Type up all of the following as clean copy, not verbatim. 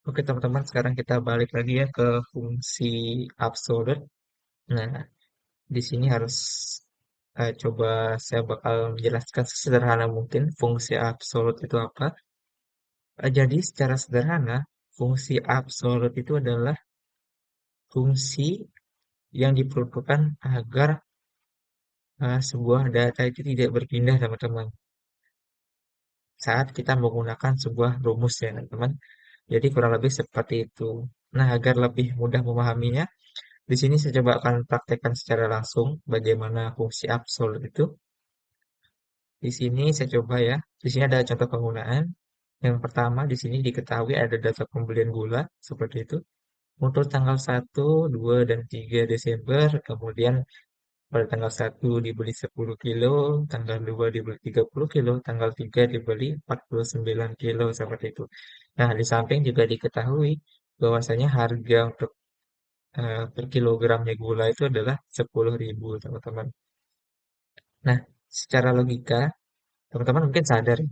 Oke teman-teman, sekarang kita balik lagi ya ke fungsi absolute. Nah, di sini harus coba saya bakal menjelaskan sesederhana mungkin fungsi absolute itu apa. Jadi secara sederhana, fungsi absolute itu adalah fungsi yang diperuntukkan agar sebuah data itu tidak berpindah teman-teman saat kita menggunakan sebuah rumus ya teman-teman. Jadi kurang lebih seperti itu. Nah, agar lebih mudah memahaminya, di sini saya coba akan praktekkan secara langsung bagaimana fungsi absolut itu. Di sini saya coba ya. Di sini ada contoh penggunaan. Yang pertama di sini diketahui ada data pembelian gula seperti itu. Untuk tanggal 1, 2, dan 3 Desember, kemudian pada tanggal 1 dibeli 10 kilo, tanggal 2 dibeli 30 kilo, tanggal 3 dibeli 49 kilo seperti itu. Nah, di samping juga diketahui bahwasanya harga untuk per kilogramnya gula itu adalah 10.000 teman-teman. Nah, secara logika, teman-teman mungkin sadar ya,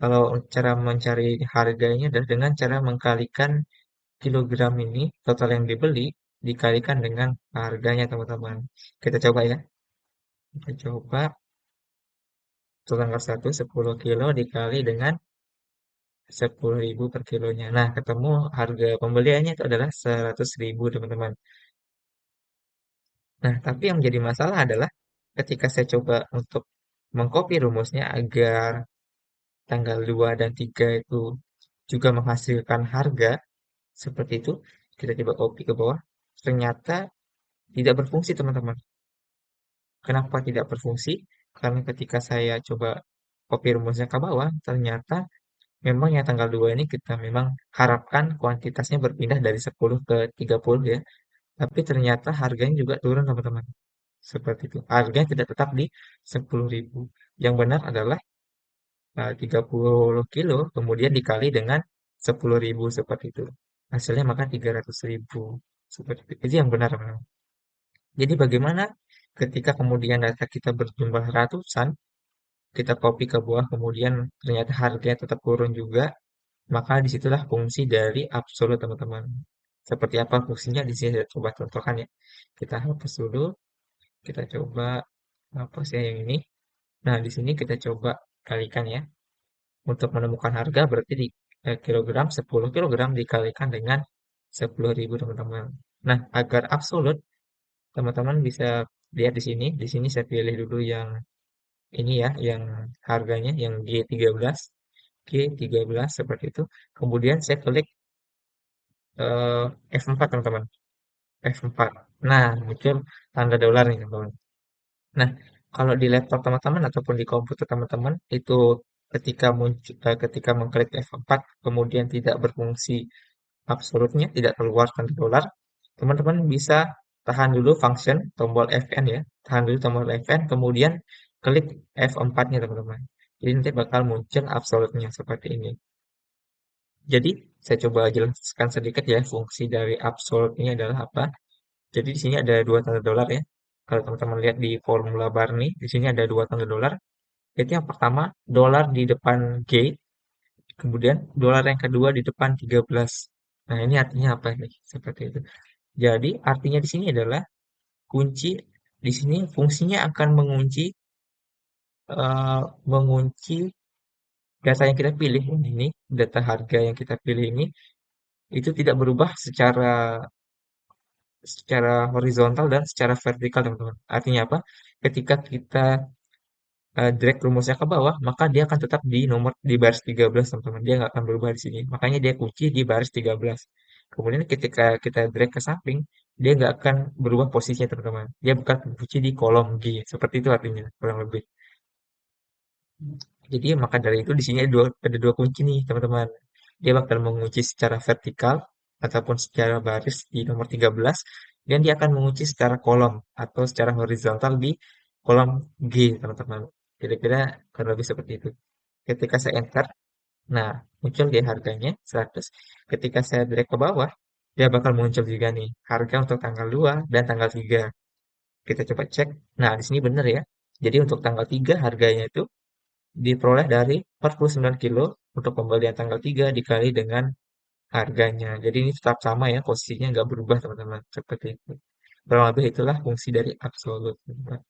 kalau cara mencari harganya adalah dengan cara mengkalikan kilogram ini, total yang dibeli, dikalikan dengan harganya teman-teman. Kita coba ya, kita coba untuk tanggal 1, 10 kilo dikali dengan 10.000 per kilonya. Nah, ketemu harga pembeliannya itu adalah 100.000 teman-teman. Nah, tapi yang menjadi masalah adalah ketika saya coba untuk mengcopy rumusnya agar tanggal 2 dan 3 itu juga menghasilkan harga seperti itu, kita coba copy ke bawah, ternyata tidak berfungsi teman-teman. Kenapa tidak berfungsi? Karena ketika saya coba copy rumusnya ke bawah, ternyata memang yang tanggal 2 ini kita memang harapkan kuantitasnya berpindah dari 10 ke 30 ya, tapi ternyata harganya juga turun teman-teman. Seperti itu. Harganya tidak tetap di 10.000. Yang benar adalah 30 kilo kemudian dikali dengan 10.000 seperti itu. Hasilnya maka 300.000 seperti itu. Itu yang benar memang. Jadi bagaimana ketika kemudian data kita berjumlah ratusan, kita copy ke bawah kemudian ternyata harganya tetap turun juga, maka disitulah fungsi dari absolute teman-teman. Seperti apa fungsinya di sini saya coba contohkan ya. Kita hapus dulu, kita coba hapus ya yang ini. Nah, di sini kita coba kalikan ya. Untuk menemukan harga berarti di kilogram 10 kilogram dikalikan dengan 10.000 teman-teman. Nah, agar absolut teman-teman bisa lihat di sini. Di sini saya pilih dulu yang ini ya, yang harganya yang G13. G13 seperti itu. Kemudian saya klik eh, F4 teman-teman. F4. Nah, muncul tanda dolar nih teman-teman. Nah, kalau di laptop teman-teman ataupun di komputer teman-teman itu ketika muncul ketika mengklik F4 kemudian tidak berfungsi absolutnya tidak keluar tanda dolar, teman-teman bisa tahan dulu function tombol Fn ya, tahan dulu tombol Fn kemudian klik F4-nya teman-teman. Jadi nanti bakal muncul absolutnya seperti ini. Jadi saya coba jelaskan sedikit ya fungsi dari absolute ini adalah apa. Jadi di sini ada dua tanda dolar ya. Kalau teman-teman lihat di formula bar nih, di sini ada dua tanda dolar. Itu yang pertama, dolar di depan G, kemudian dolar yang kedua di depan 13. Nah, ini artinya apa nih? Seperti itu. Jadi, artinya di sini adalah kunci di sini fungsinya akan mengunci eh, mengunci data yang kita pilih ini, data harga yang kita pilih ini itu tidak berubah secara secara horizontal dan secara vertikal, teman-teman. Artinya apa? Ketika kita drag rumusnya ke bawah, maka dia akan tetap di nomor di baris 13 teman-teman. Dia nggak akan berubah di sini. Makanya dia kunci di baris 13. Kemudian ketika kita drag ke samping, dia nggak akan berubah posisinya teman-teman. Dia bukan kunci di kolom G. Seperti itu artinya, kurang lebih. Jadi maka dari itu di sini ada dua kunci nih teman-teman. Dia bakal mengunci secara vertikal ataupun secara baris di nomor 13 dan dia akan mengunci secara kolom atau secara horizontal di kolom G teman-teman. Kira-kira kurang lebih seperti itu. Ketika saya enter, nah muncul dia harganya 100. Ketika saya drag ke bawah, dia bakal muncul juga nih harga untuk tanggal 2 dan tanggal 3. Kita coba cek. Nah, di sini benar ya. Jadi untuk tanggal 3 harganya itu diperoleh dari 49 kilo untuk pembelian tanggal 3 dikali dengan harganya. Jadi ini tetap sama ya, posisinya nggak berubah teman-teman. Seperti itu. Kurang lebih itulah fungsi dari absolut. Teman-teman.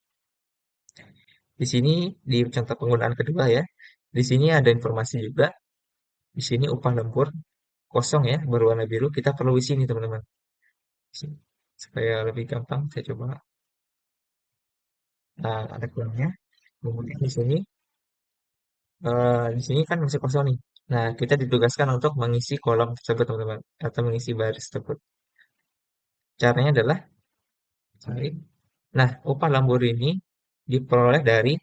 Di sini di contoh penggunaan kedua ya, di sini ada informasi juga. Di sini upah lembur kosong ya, berwarna biru. Kita perlu isi nih teman-teman. Sini. Supaya lebih gampang, saya coba. Nah, ada kolomnya. Kemudian di sini kan masih kosong nih. Nah, kita ditugaskan untuk mengisi kolom tersebut teman-teman, atau mengisi baris tersebut. Caranya adalah cari. Nah, upah lembur ini diperoleh dari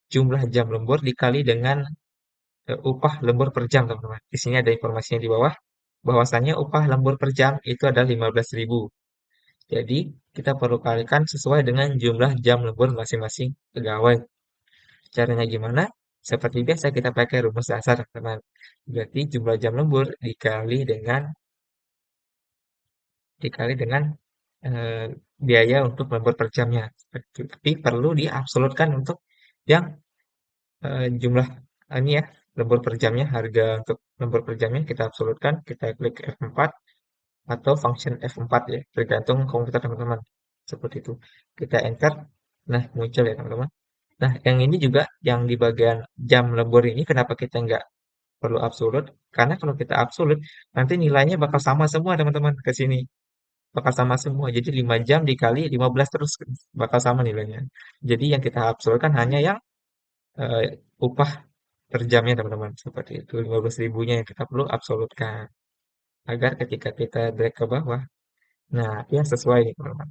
jumlah jam lembur dikali dengan upah lembur per jam, teman-teman. Di sini ada informasinya di bawah, bahwasannya upah lembur per jam itu adalah 15.000. Jadi, kita perlu kalikan sesuai dengan jumlah jam lembur masing-masing pegawai. Caranya gimana? Seperti biasa kita pakai rumus dasar, teman. Berarti jumlah jam lembur dikali dengan eh, biaya untuk lembur per jamnya. Tapi perlu diabsolutkan untuk yang jumlah ini ya, lembur per jamnya, harga untuk lembur per jamnya kita absolutkan, kita klik F4 atau function F4 ya, tergantung komputer teman-teman. Seperti itu. Kita enter, nah muncul ya teman-teman. Nah, yang ini juga yang di bagian jam lembur ini kenapa kita nggak perlu absolut? Karena kalau kita absolut, nanti nilainya bakal sama semua teman-teman ke sini. Bakal sama semua. Jadi 5 jam dikali 15 terus bakal sama nilainya. Jadi yang kita absolutkan hanya yang upah per jamnya teman-teman. Seperti itu. 15 ribunya yang kita perlu absolutkan. Agar ketika kita drag ke bawah, nah dia sesuai nih teman-teman.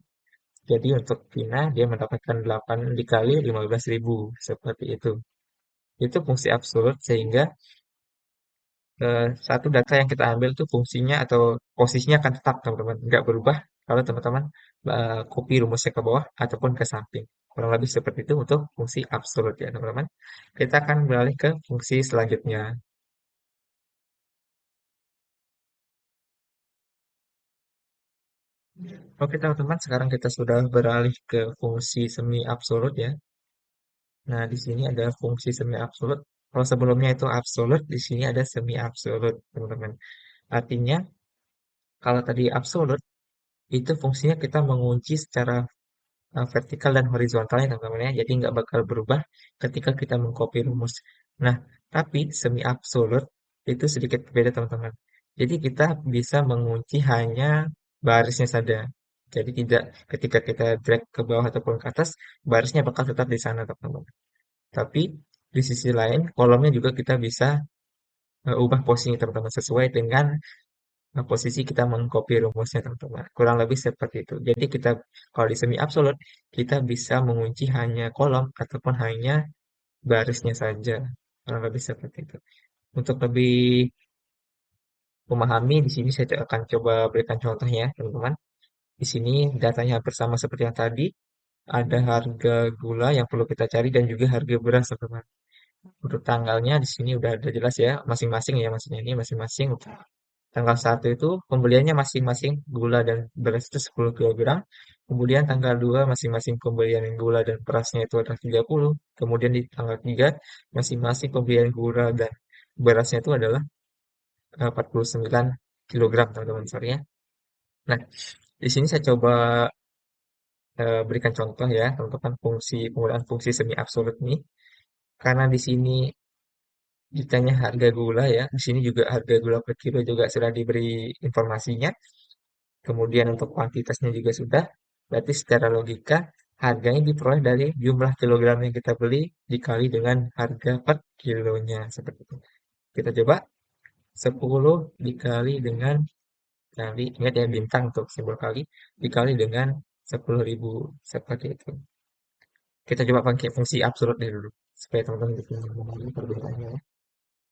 Jadi untuk Vina dia mendapatkan 8 dikali 15.000. Seperti itu. Itu fungsi absolut sehingga satu data yang kita ambil tuh fungsinya atau posisinya akan tetap teman-teman, nggak berubah kalau teman-teman copy rumusnya ke bawah ataupun ke samping. Kurang lebih seperti itu untuk fungsi absolut ya teman-teman. Kita akan beralih ke fungsi selanjutnya. Oke teman-teman, sekarang kita sudah beralih ke fungsi semi absolut ya. Nah, di sini ada fungsi semi absolut. Kalau sebelumnya itu absolut, di sini ada semi absolut, teman-teman. Artinya, kalau tadi absolut, itu fungsinya kita mengunci secara vertikal dan horizontalnya teman-teman ya. Jadi nggak bakal berubah ketika kita mengcopy rumus. Nah, tapi semi absolut itu sedikit berbeda teman-teman. Jadi kita bisa mengunci hanya barisnya saja. Jadi tidak ketika kita drag ke bawah ataupun ke atas, barisnya bakal tetap di sana teman-teman. Tapi di sisi lain, kolomnya juga kita bisa ubah posisinya teman-teman sesuai dengan posisi kita mengcopy rumusnya teman-teman. Kurang lebih seperti itu. Jadi kita kalau di semi absolut kita bisa mengunci hanya kolom ataupun hanya barisnya saja. Kurang lebih seperti itu. Untuk lebih memahami di sini saya akan coba berikan contohnya teman-teman. Di sini datanya hampir sama seperti yang tadi. Ada harga gula yang perlu kita cari dan juga harga beras teman-teman. Untuk tanggalnya di sini udah ada jelas ya, masing-masing ya maksudnya ini masing-masing. Tanggal 1 itu pembeliannya masing-masing gula dan beras itu 10 kilogram. Kemudian tanggal 2 masing-masing pembelian gula dan berasnya itu adalah 30. Kemudian di tanggal 3 masing-masing pembelian gula dan berasnya itu adalah 49 kilogram teman-teman sorry ya. Nah, di sini saya coba berikan contoh ya teman-teman penggunaan fungsi semi absolut ini. Karena di sini ditanya harga gula ya, di sini juga harga gula per kilo juga sudah diberi informasinya. Kemudian untuk kuantitasnya juga sudah. Berarti secara logika harganya diperoleh dari jumlah kilogram yang kita beli dikali dengan harga per kilonya. Seperti itu. Kita coba 10 dikali dengan kali, ingat ya bintang untuk simbol kali, dikali dengan 10.000. Seperti itu. Kita coba pakai fungsi absolut dulu. Supaya teman-teman bisa memahami perbedaannya ya.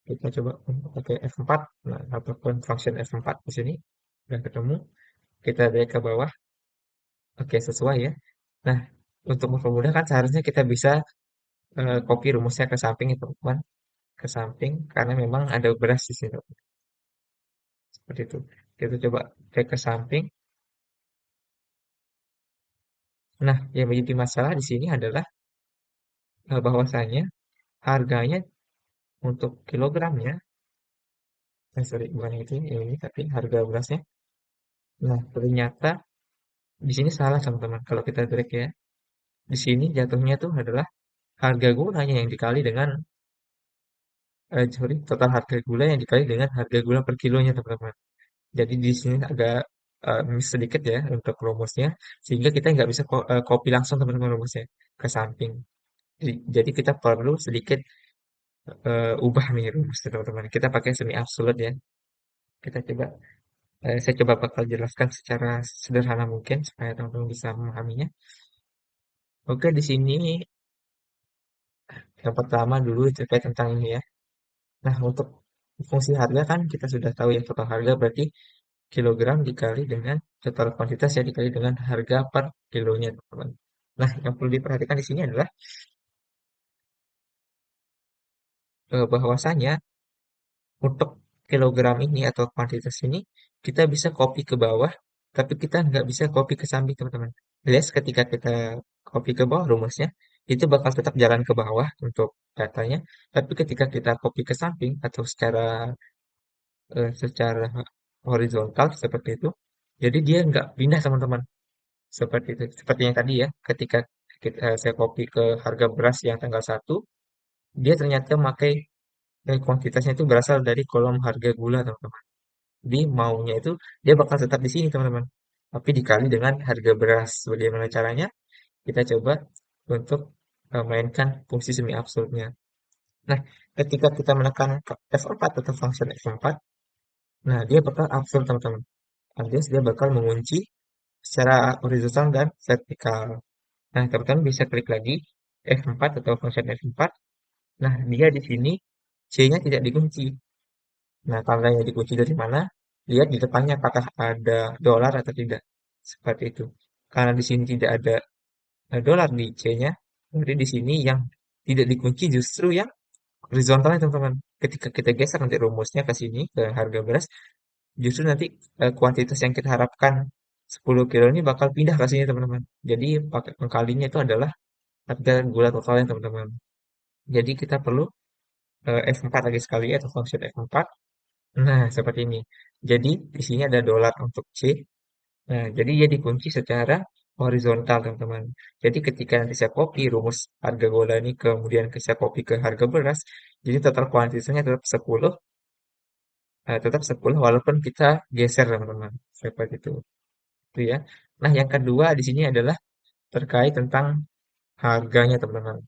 Kita coba pakai F4, nah, ataupun function F4 di sini. Udah ketemu. Kita drag ke bawah. Oke, sesuai ya. Nah, untuk mempermudah kan seharusnya kita bisa copy rumusnya ke samping ya teman-teman. Ke samping, karena memang ada beras di sini. Seperti itu. Kita coba cek ke samping. Nah, yang menjadi masalah di sini adalah bahwasanya harganya untuk kilogramnya sorry, bukan itu, ini tapi harga berasnya. Nah, ternyata di sini salah teman-teman. Kalau kita drag ya, di sini jatuhnya tuh adalah harga gulanya yang dikali dengan sorry, total harga gula yang dikali dengan harga gula per kilonya teman-teman. Jadi di sini agak miss sedikit ya untuk rumusnya, sehingga kita nggak bisa copy langsung teman-teman rumusnya ke samping. Jadi kita perlu sedikit ubah nih rumusnya teman-teman. Kita pakai semi absolut ya. Kita coba, saya coba bakal jelaskan secara sederhana mungkin supaya teman-teman bisa memahaminya. Oke, di sini yang pertama dulu terkait tentang ini ya. Nah, untuk fungsi harga kan kita sudah tahu ya total harga berarti kilogram dikali dengan total kuantitas ya dikali dengan harga per kilonya teman-teman. Nah, yang perlu diperhatikan di sini adalah bahwasanya untuk kilogram ini atau kuantitas ini kita bisa copy ke bawah, tapi kita nggak bisa copy ke samping teman-teman. Alias ketika kita copy ke bawah rumusnya, itu bakal tetap jalan ke bawah untuk datanya, tapi ketika kita copy ke samping atau secara horizontal seperti itu, jadi dia nggak pindah teman-teman. Seperti itu. Seperti yang tadi ya, ketika saya copy ke harga beras yang tanggal 1, dia ternyata pakai kuantitasnya itu berasal dari kolom harga gula, teman-teman. Jadi maunya itu dia bakal tetap di sini, teman-teman. Tapi dikali dengan harga beras. Bagaimana caranya? Kita coba untuk mainkan fungsi semi absolutnya. Nah, ketika kita menekan F4 atau function F4, nah dia bakal absolut, teman-teman. Alias dia bakal mengunci secara horizontal dan vertikal. Nah, teman-teman bisa klik lagi F4 atau function F4. Nah, dia di sini C-nya tidak dikunci. Nah, tandanya dikunci dari mana? Lihat di depannya apakah ada dolar atau tidak. Seperti itu. Karena di sini tidak ada dolar di C-nya, berarti di sini yang tidak dikunci justru yang horizontalnya, teman-teman. Ketika kita geser nanti rumusnya ke sini, ke harga beras, justru nanti kuantitas yang kita harapkan 10 kilo ini bakal pindah ke sini, teman-teman. Jadi pakai pengkalinya itu adalah harga gula totalnya, teman-teman. Jadi kita perlu F4 lagi sekali atau function F4. Nah, seperti ini. Jadi di sini ada dolar untuk C. Nah, jadi dia dikunci secara horizontal, teman-teman. Jadi ketika nanti saya copy rumus harga gula ini kemudian saya copy ke harga beras, jadi total kuantitasnya tetap 10, tetap 10 walaupun kita geser, teman-teman. Seperti itu ya. Nah, yang kedua di sini adalah terkait tentang harganya, teman-teman.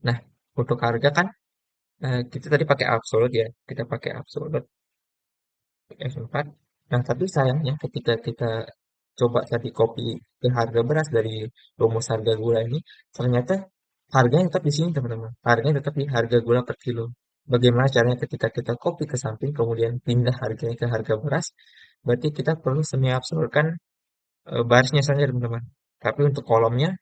Nah, untuk harga kan kita tadi pakai absolut ya. Kita pakai absolut F4. Nah, tapi sayangnya ketika kita coba tadi copy ke harga beras dari rumus harga gula ini, ternyata harganya tetap di sini, teman-teman. Harganya tetap di harga gula per kilo. Bagaimana caranya ketika kita copy ke samping, kemudian pindah harganya ke harga beras, berarti kita perlu semi absolutkan barisnya saja, teman-teman. Tapi untuk kolomnya,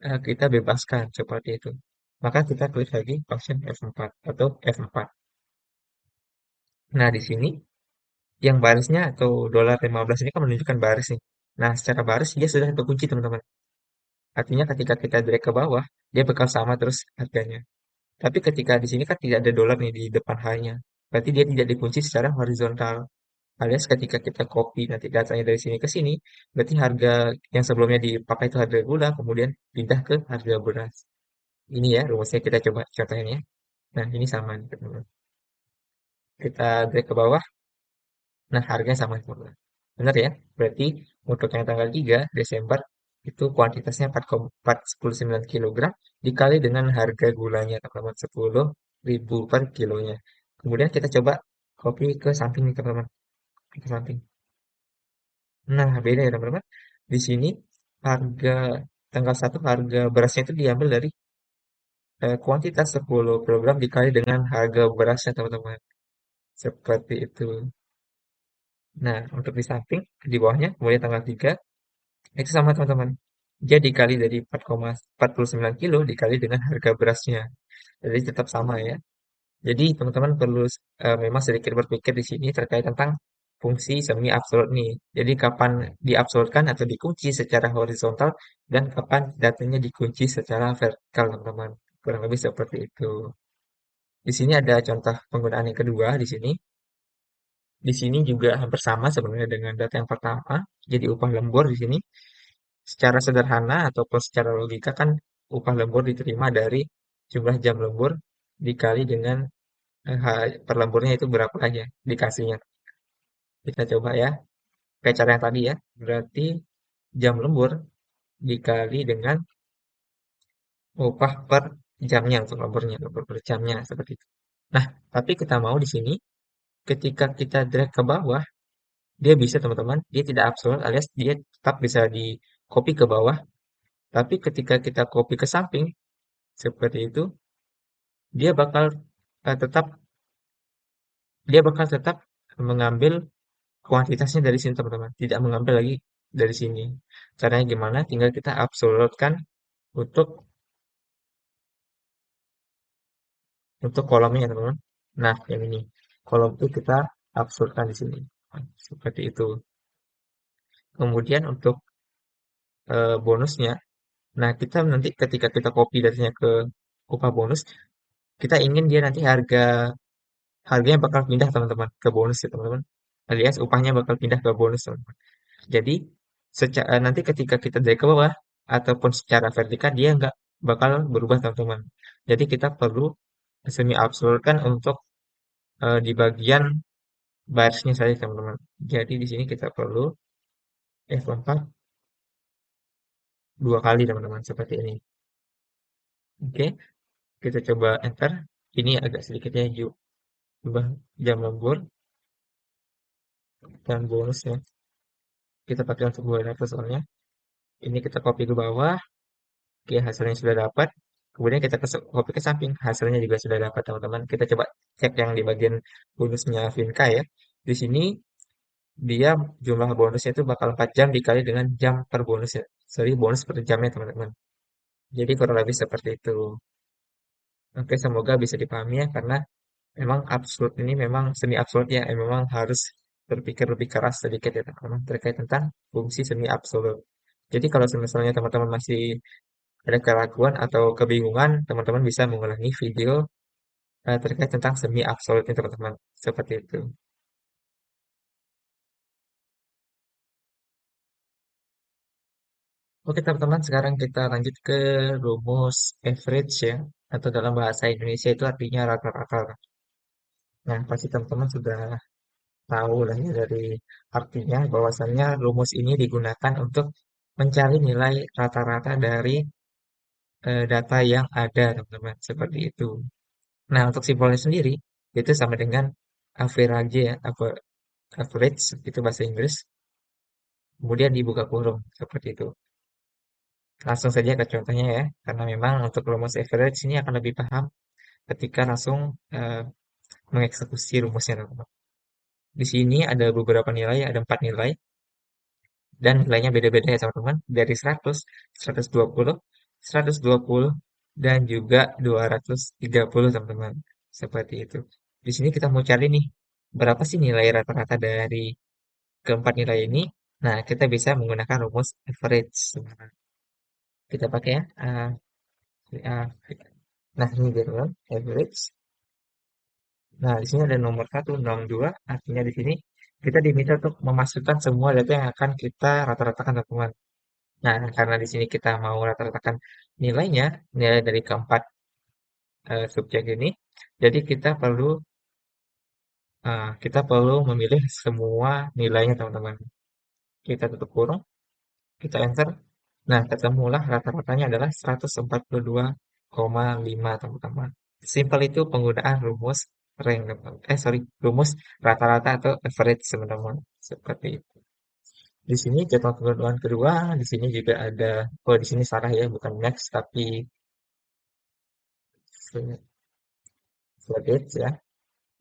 kita bebaskan seperti itu. Maka kita klik lagi function F4 atau F4. Nah, di sini yang barisnya atau dolar 15 ini kan menunjukkan baris nih. Nah, secara baris dia sudah terkunci, teman-teman. Artinya ketika kita drag ke bawah, dia bakal sama terus harganya. Tapi ketika di sini kan tidak ada dolar nih di depan hanya. Berarti dia tidak dikunci secara horizontal. Alias ketika kita copy nanti datanya dari sini ke sini, berarti harga yang sebelumnya dipakai itu harga gula, kemudian pindah ke harga beras. Ini ya rumusnya kita coba contohin ya. Nah, ini sama nih, teman-teman. Kita drag ke bawah. Nah, harganya sama semua. Benar ya? Berarti untuk yang tanggal 3 Desember itu kuantitasnya 4,419 kilogram dikali dengan harga gulanya teman-teman 10.000 per kilonya. Kemudian kita coba copy ke samping nih, teman-teman. Ke samping. Nah, beda ya teman-teman. Di sini harga tanggal 1 harga berasnya itu diambil dari kuantitas 10 kilogram dikali dengan harga berasnya, teman-teman. Seperti itu. Nah, untuk di samping, di bawahnya, kemudian tanggal 3, itu sama, teman-teman. Dia dikali dari 4,49 kilo dikali dengan harga berasnya. Jadi tetap sama ya. Jadi teman-teman perlu memang sedikit berpikir di sini terkait tentang fungsi semi absolut nih. Jadi kapan diabsolutkan atau dikunci secara horizontal dan kapan datanya dikunci secara vertikal, teman-teman. Kurang lebih seperti itu. Di sini ada contoh penggunaan yang kedua di sini. Di sini juga hampir sama sebenarnya dengan data yang pertama. Jadi upah lembur di sini secara sederhana ataupun secara logika kan upah lembur diterima dari jumlah jam lembur dikali dengan per lemburnya itu berapa aja dikasihnya. Kita coba ya. Kayak cara yang tadi ya. Berarti jam lembur dikali dengan upah per jamnya untuk lemburnya, lembur per jamnya seperti itu. Nah, tapi kita mau di sini ketika kita drag ke bawah, dia bisa teman-teman, dia tidak absolut alias dia tetap bisa di copy ke bawah, tapi ketika kita copy ke samping seperti itu, dia bakal tetap dia bakal tetap mengambil kuantitasnya dari sini teman-teman, tidak mengambil lagi dari sini. Caranya gimana? Tinggal kita absolutkan untuk kolomnya teman-teman. Nah, yang ini. Kolom itu kita absolutkan di sini. Seperti itu. Kemudian untuk bonusnya, nah kita nanti ketika kita copy datanya ke upah bonus, kita ingin dia nanti harganya bakal pindah teman-teman ke bonus ya teman-teman. Alias upahnya bakal pindah ke bonus teman-teman. Jadi nanti ketika kita dari ke bawah ataupun secara vertikal dia nggak bakal berubah teman-teman. Jadi kita perlu semi absolut kan untuk di bagian barisnya saja teman-teman. Jadi di sini kita perlu F4 dua kali teman-teman seperti ini. Oke, kita coba enter. Ini agak sedikitnya yuk ubah jam lembur dan bonusnya. Kita pakai untuk 200 soalnya. Ini kita copy ke bawah. Oke, hasilnya sudah dapat. Kemudian kita copy ke samping. Hasilnya juga sudah dapat teman-teman. Kita coba cek yang di bagian bonusnya Vinka ya. Di sini dia jumlah bonusnya itu bakal 4 jam dikali dengan jam per bonus ya. Sorry, bonus per jamnya teman-teman. Jadi kurang lebih seperti itu. Oke, semoga bisa dipahami ya karena memang absolut ini memang semi absolut ya, memang harus berpikir lebih keras sedikit ya teman-teman terkait tentang fungsi semi absolut. Jadi kalau misalnya teman-teman masih ada keraguan atau kebingungan, teman-teman bisa mengulangi video terkait tentang semi absolut ini teman-teman. Seperti itu. Oke teman-teman, sekarang kita lanjut ke rumus average ya, atau dalam bahasa Indonesia itu artinya rata-rata. Nah, pasti teman-teman sudah tahu lah ya dari artinya bahwasannya rumus ini digunakan untuk mencari nilai rata-rata dari data yang ada, teman-teman. Seperti itu. Nah, untuk simbolnya sendiri itu sama dengan average ya, average itu bahasa Inggris, kemudian dibuka kurung seperti itu. Langsung saja ke contohnya ya, karena memang untuk rumus average ini akan lebih paham ketika langsung eh, mengeksekusi rumusnya, teman-teman. Di sini ada beberapa nilai, ada 4 nilai. Dan nilainya beda-beda ya teman-teman. Dari 100, 120, 120, dan juga 230 teman-teman. Seperti itu. Di sini kita mau cari nih, berapa sih nilai rata-rata dari keempat nilai ini? Nah, kita bisa menggunakan rumus average, teman-teman. Kita pakai ya. Uh, nah, ini dia teman, average. Nah, di sini ada nomor 1, nomor 2. Artinya di sini kita diminta untuk memasukkan semua data yang akan kita rata-ratakan teman-teman. Nah, karena di sini kita mau rata-ratakan nilainya, nilai dari keempat subjek ini, jadi kita perlu memilih semua nilainya, teman-teman. Kita tutup kurung, kita enter. Nah, ketemulah rata-ratanya adalah 142,5, teman-teman. Simpel itu penggunaan rumus rank, teman-teman. Sorry, rumus rata-rata atau average, teman-teman. Seperti itu. Di sini jadwal penggunaan kedua, di sini juga ada, oh di sini salah ya, bukan next tapi Sebagai ya,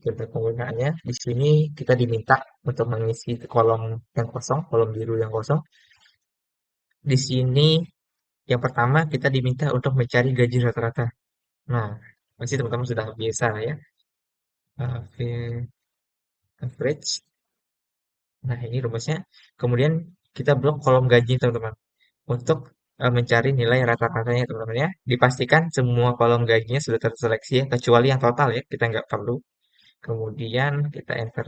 contoh penggunaannya di sini kita diminta untuk mengisi kolom yang kosong, kolom biru yang kosong. Di sini yang pertama kita diminta untuk mencari gaji rata-rata. Nah, pasti teman-teman sudah biasa ya. Average. Nah, ini rumusnya. Kemudian kita blok kolom gaji teman-teman untuk mencari nilai rata-ratanya teman-teman ya. Dipastikan semua kolom gajinya sudah terseleksi ya, kecuali yang total ya, kita nggak perlu. Kemudian kita enter.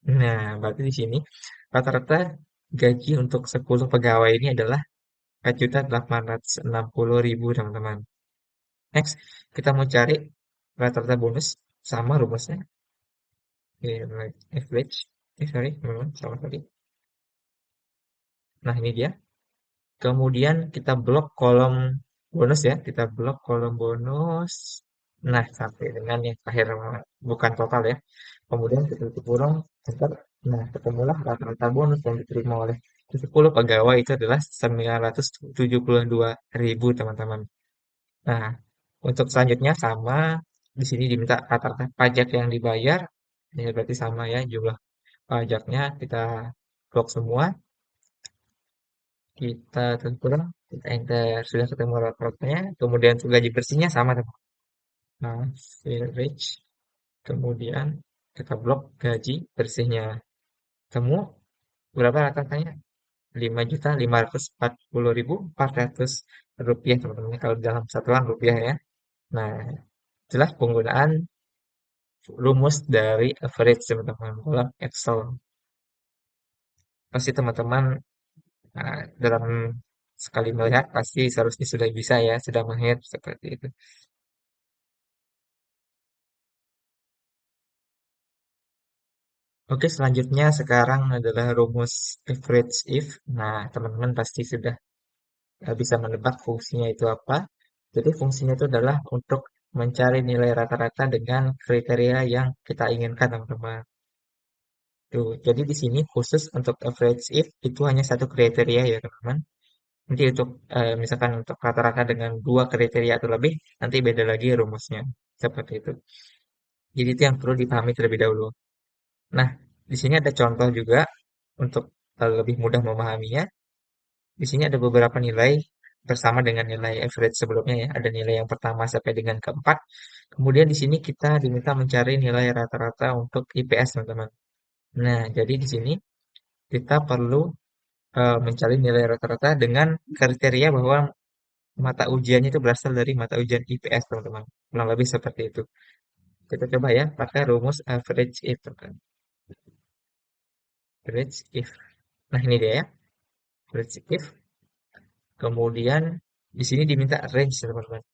Nah, berarti di sini rata-rata gaji untuk 10 pegawai ini adalah 4.860.000 teman-teman. Next, kita mau cari rata-rata bonus sama rumusnya. Like average. Sorry, salah tadi. Nah, ini dia. Kemudian kita blok kolom bonus ya. Kita blok kolom bonus. Nah, sampai dengan yang terakhir bukan total ya. Kemudian kita tutup kurung, enter. Nah, ketemulah rata-rata bonus yang diterima oleh 10 pegawai itu adalah 972.000 teman-teman. Nah, untuk selanjutnya sama, di sini diminta rata-rata pajak yang dibayar, ya berarti sama ya jumlah pajaknya kita blok semua, kita tentukan, kita enter, sudah ketemu rata-ratanya, kemudian untuk gaji bersihnya sama teman. Nah, average, kemudian kita blok gaji bersihnya. Temu berapa rata-ratanya? 5.540.400 rupiah teman-teman kalau dalam satuan rupiah ya. Nah, itulah penggunaan rumus dari average teman-teman dalam Excel. Pasti teman-teman dalam sekali melihat pasti seharusnya sudah bisa ya, sudah mahir seperti itu. Oke, selanjutnya sekarang adalah rumus average if. Nah, teman-teman pasti sudah bisa menebak fungsinya itu apa. Jadi fungsinya itu adalah untuk mencari nilai rata-rata dengan kriteria yang kita inginkan, teman-teman. Tuh, jadi di sini khusus untuk average if itu hanya satu kriteria ya, teman-teman. Nanti untuk misalkan untuk rata-rata dengan dua kriteria atau lebih, nanti beda lagi rumusnya. Seperti itu. Jadi itu yang perlu dipahami terlebih dahulu. Nah, di sini ada contoh juga untuk lebih mudah memahaminya. Di sini ada beberapa nilai bersama dengan nilai average sebelumnya ya. Ada nilai yang pertama sampai dengan keempat. Kemudian di sini kita diminta mencari nilai rata-rata untuk IPS, teman-teman. Nah, jadi di sini kita perlu mencari nilai rata-rata dengan kriteria bahwa mata ujiannya itu berasal dari mata ujian IPS, teman-teman. Kurang lebih seperti itu. Kita coba ya, pakai rumus average if, kan. Average if. Nah, ini dia ya, average if. Kemudian di sini diminta range, teman-teman.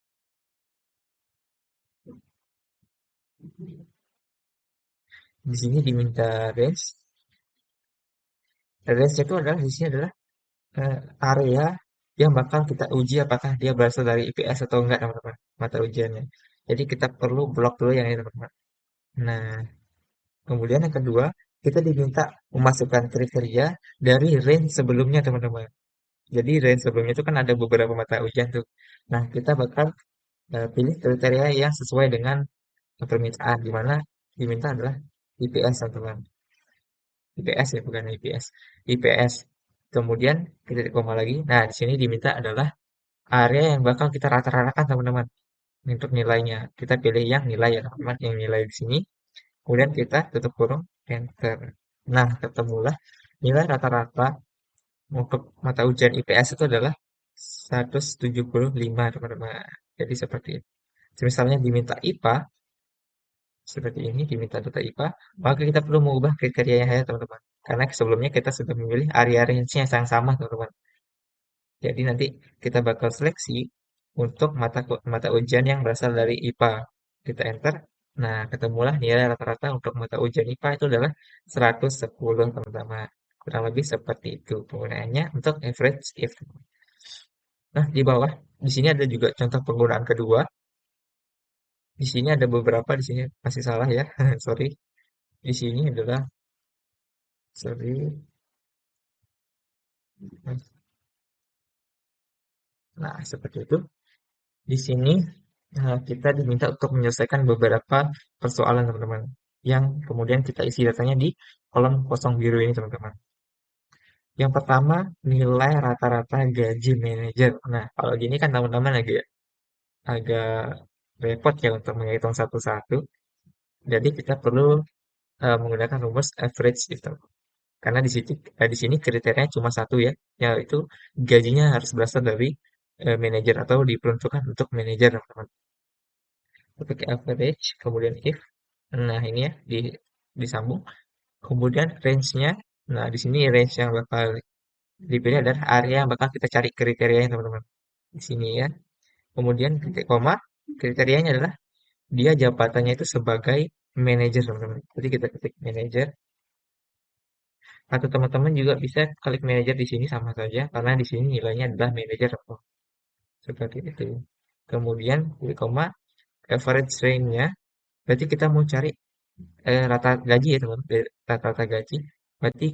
Di sini diminta range. Range itu adalah di sini adalah area yang bakal kita uji apakah dia berasal dari IPS atau enggak, teman-teman. Mata ujiannya. Jadi kita perlu blok dulu yang ini, teman-teman. Nah, kemudian yang kedua, kita diminta memasukkan kriteria dari range sebelumnya, teman-teman. Jadi range sebelumnya itu kan ada beberapa mata ujian tuh. Nah, kita bakal pilih kriteria yang sesuai dengan permintaan, di mana diminta adalah IPS, teman-teman. IPS ya, bukan IPS. IPS. Kemudian kita titik koma lagi. Nah, di sini diminta adalah area yang bakal kita rata-ratakan, teman-teman. Untuk nilainya, kita pilih yang nilai ya, teman-teman. Yang nilai di sini. Kemudian kita tutup kurung, enter. Nah, ketemulah nilai rata-rata untuk mata ujian IPS itu adalah 175, teman-teman. Jadi seperti itu. Misalnya diminta IPA, seperti ini, diminta data IPA, maka kita perlu mengubah kriterianya ya, teman-teman. Karena sebelumnya kita sudah memilih area range-nya yang sama, teman-teman. Jadi nanti kita bakal seleksi untuk mata ujian yang berasal dari IPA. Kita enter. Nah, ketemulah nilai rata-rata untuk mata ujian IPA itu adalah 110, teman-teman. Kurang lebih seperti itu penggunaannya untuk average if. Nah, di bawah di sini ada juga contoh penggunaan kedua. Di sini ada beberapa, di sini masih salah ya. Sorry. Di sini adalah sorry. Nah, seperti itu. Di sini kita diminta untuk menyelesaikan beberapa persoalan, teman-teman. Yang kemudian kita isi datanya di kolom kosong biru ini, teman-teman. Yang pertama, nilai rata-rata gaji manajer. Nah, kalau gini kan teman-teman agak agak repot ya untuk menghitung satu-satu. Jadi kita perlu menggunakan rumus average gitu. Karena di sini kriterianya cuma satu ya, yaitu gajinya harus berasal dari manajer atau diperuntukkan untuk manajer, teman-teman. Kita pakai average, kemudian if. Nah, ini ya disambung. Kemudian range-nya, nah di sini range yang bakal dipilih adalah area yang bakal kita cari kriterianya teman-teman. Di sini ya. Kemudian titik koma, kriterianya adalah dia jabatannya itu sebagai manajer teman-teman. Jadi kita ketik manajer atau teman-teman juga bisa klik manajer di sini sama saja karena di sini nilainya adalah manajer seperti itu. Kemudian titik koma average range-nya berarti kita mau cari rata gaji ya teman, rata-rata gaji. Berarti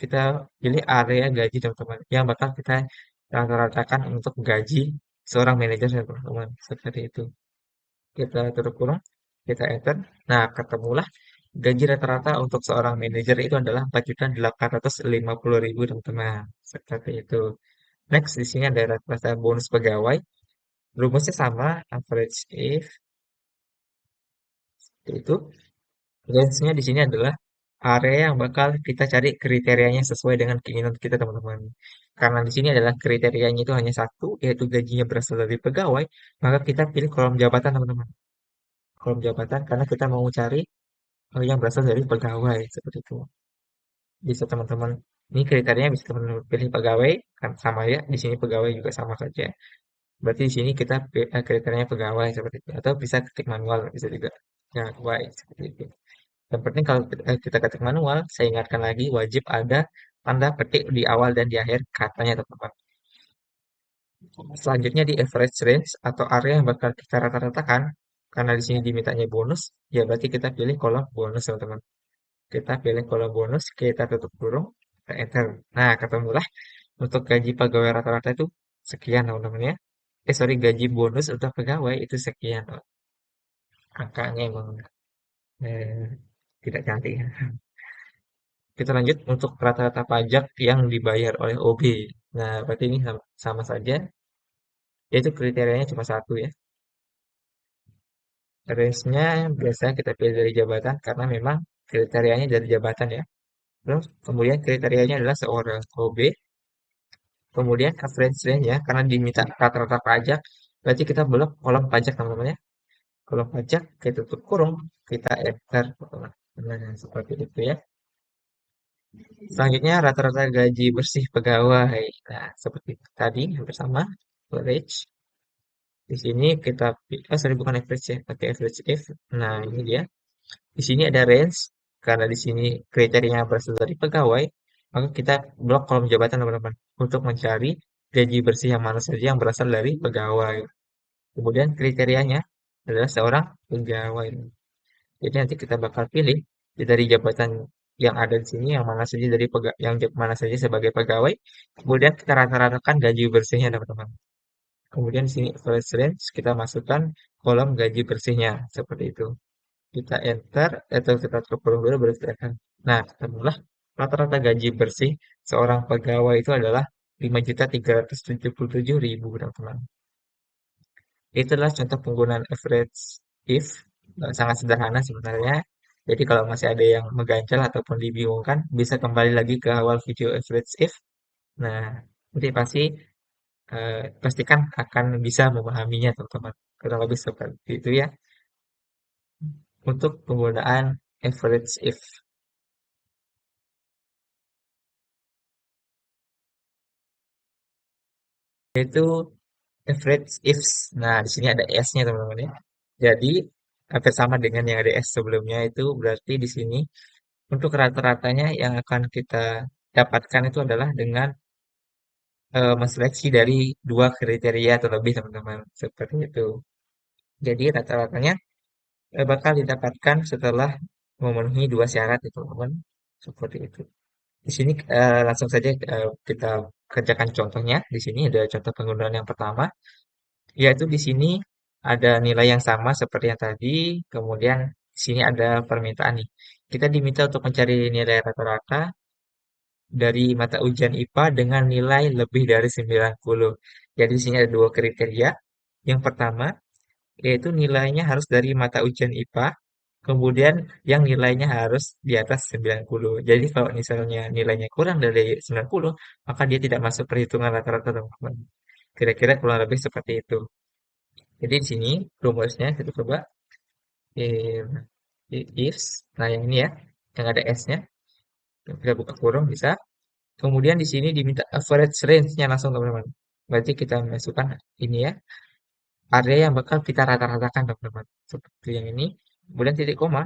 kita pilih area gaji teman-teman yang bakal kita rata-ratakan untuk gaji seorang manajer ya teman-teman. Seperti itu. Kita tutup kurung, kita enter. Nah, ketemulah gaji rata-rata untuk seorang manajer itu adalah 4.850.000 teman-teman. Seperti itu. Next, di sini ada rata-rata bonus pegawai. Rumusnya sama, average if itu. Range-nya di sini adalah area yang bakal kita cari kriterianya sesuai dengan keinginan kita teman-teman. Karena di sini adalah kriterianya itu hanya satu, yaitu gajinya berasal dari pegawai, maka kita pilih kolom jabatan teman-teman. Kolom jabatan karena kita mau cari yang berasal dari pegawai seperti itu. Bisa teman-teman, ini kriterianya bisa teman-teman pilih pegawai, kan sama ya, di sini pegawai juga sama saja. Berarti di sini kita kriterianya pegawai seperti itu. Atau bisa ketik manual, bisa juga pegawai seperti itu. Yang penting kalau kita ketik manual, saya ingatkan lagi wajib ada tanda petik di awal dan di akhir katanya teman-teman. Selanjutnya di average range atau area yang bakal kita rata-ratakan, karena di sini dimintanya bonus, ya berarti kita pilih kolom bonus teman-teman. Kita pilih kolom bonus, kita tutup kurung, kita enter. Nah, ketemulah untuk gaji pegawai rata-rata itu sekian teman-teman ya. Sorry, gaji bonus untuk pegawai itu sekian. Angkanya emang eh, tidak cantik ya. Kita lanjut untuk rata-rata pajak yang dibayar oleh OB. Nah, berarti ini sama saja, yaitu kriterianya cuma satu ya. Range-nya biasanya kita pilih dari jabatan karena memang kriterianya dari jabatan ya. Terus kemudian kriterianya adalah seorang OB. Kemudian average range-nya karena diminta rata-rata pajak, berarti kita blok kolom pajak teman-teman ya. Kolom pajak kita tutup kurung, kita enter. Nah, seperti itu ya. Selanjutnya rata-rata gaji bersih pegawai. Nah, seperti tadi hampir sama. Average. Di sini kita sorry bukan average ya, pakai average if. Nah, ini dia. Di sini ada range karena di sini kriterianya berasal dari pegawai, maka kita blok kolom jabatan teman-teman untuk mencari gaji bersih yang mana saja yang berasal dari pegawai. Kemudian kriterianya adalah seorang pegawai. Jadi nanti kita bakal pilih dari jabatan yang ada di sini yang mana saja mana saja sebagai pegawai. Kemudian kita rata-ratakan gaji bersihnya teman-teman. Kemudian di sini average range kita masukkan kolom gaji bersihnya seperti itu. Kita enter atau kita tutup dulu baru kita enter. Nah, ketemulah rata-rata gaji bersih seorang pegawai itu adalah 5.377.000 teman-teman. Itulah contoh penggunaan average if. Sangat sederhana sebenarnya. Jadi kalau masih ada yang mengganjal ataupun dibingungkan, bisa kembali lagi ke awal video average if. Nah, nanti pastikan akan bisa memahaminya teman-teman. Kurang lebih seperti itu ya untuk penggunaan average if. Yaitu average ifs. Nah, di sini ada S-nya teman-teman ya. Jadi hampir sama dengan yang ada S sebelumnya itu berarti di sini untuk rata-ratanya yang akan kita dapatkan itu adalah dengan menseleksi dari dua kriteria atau lebih teman-teman. Seperti itu. Jadi rata-ratanya bakal didapatkan setelah memenuhi dua syarat itu teman-teman. Seperti itu. Di sini langsung saja kita kerjakan contohnya. Di sini ada contoh penggunaan yang pertama. Yaitu di sini ada nilai yang sama seperti yang tadi, kemudian di sini ada permintaan nih. Kita diminta untuk mencari nilai rata-rata dari mata ujian IPA dengan nilai lebih dari 90. Jadi di sini ada dua kriteria. Yang pertama, yaitu nilainya harus dari mata ujian IPA, kemudian yang nilainya harus di atas 90. Jadi kalau misalnya nilainya kurang dari 90, maka dia tidak masuk perhitungan rata-rata teman-teman. Kira-kira kurang lebih seperti itu. Jadi di sini rumusnya kita coba if, ifs. Nah yang ini ya. yang ada S-nya. Kita buka kurung bisa. Kemudian di sini diminta average range-nya langsung teman-teman. Berarti kita masukkan ini ya, area yang bakal kita rata-ratakan teman-teman. Seperti yang ini. Kemudian titik koma.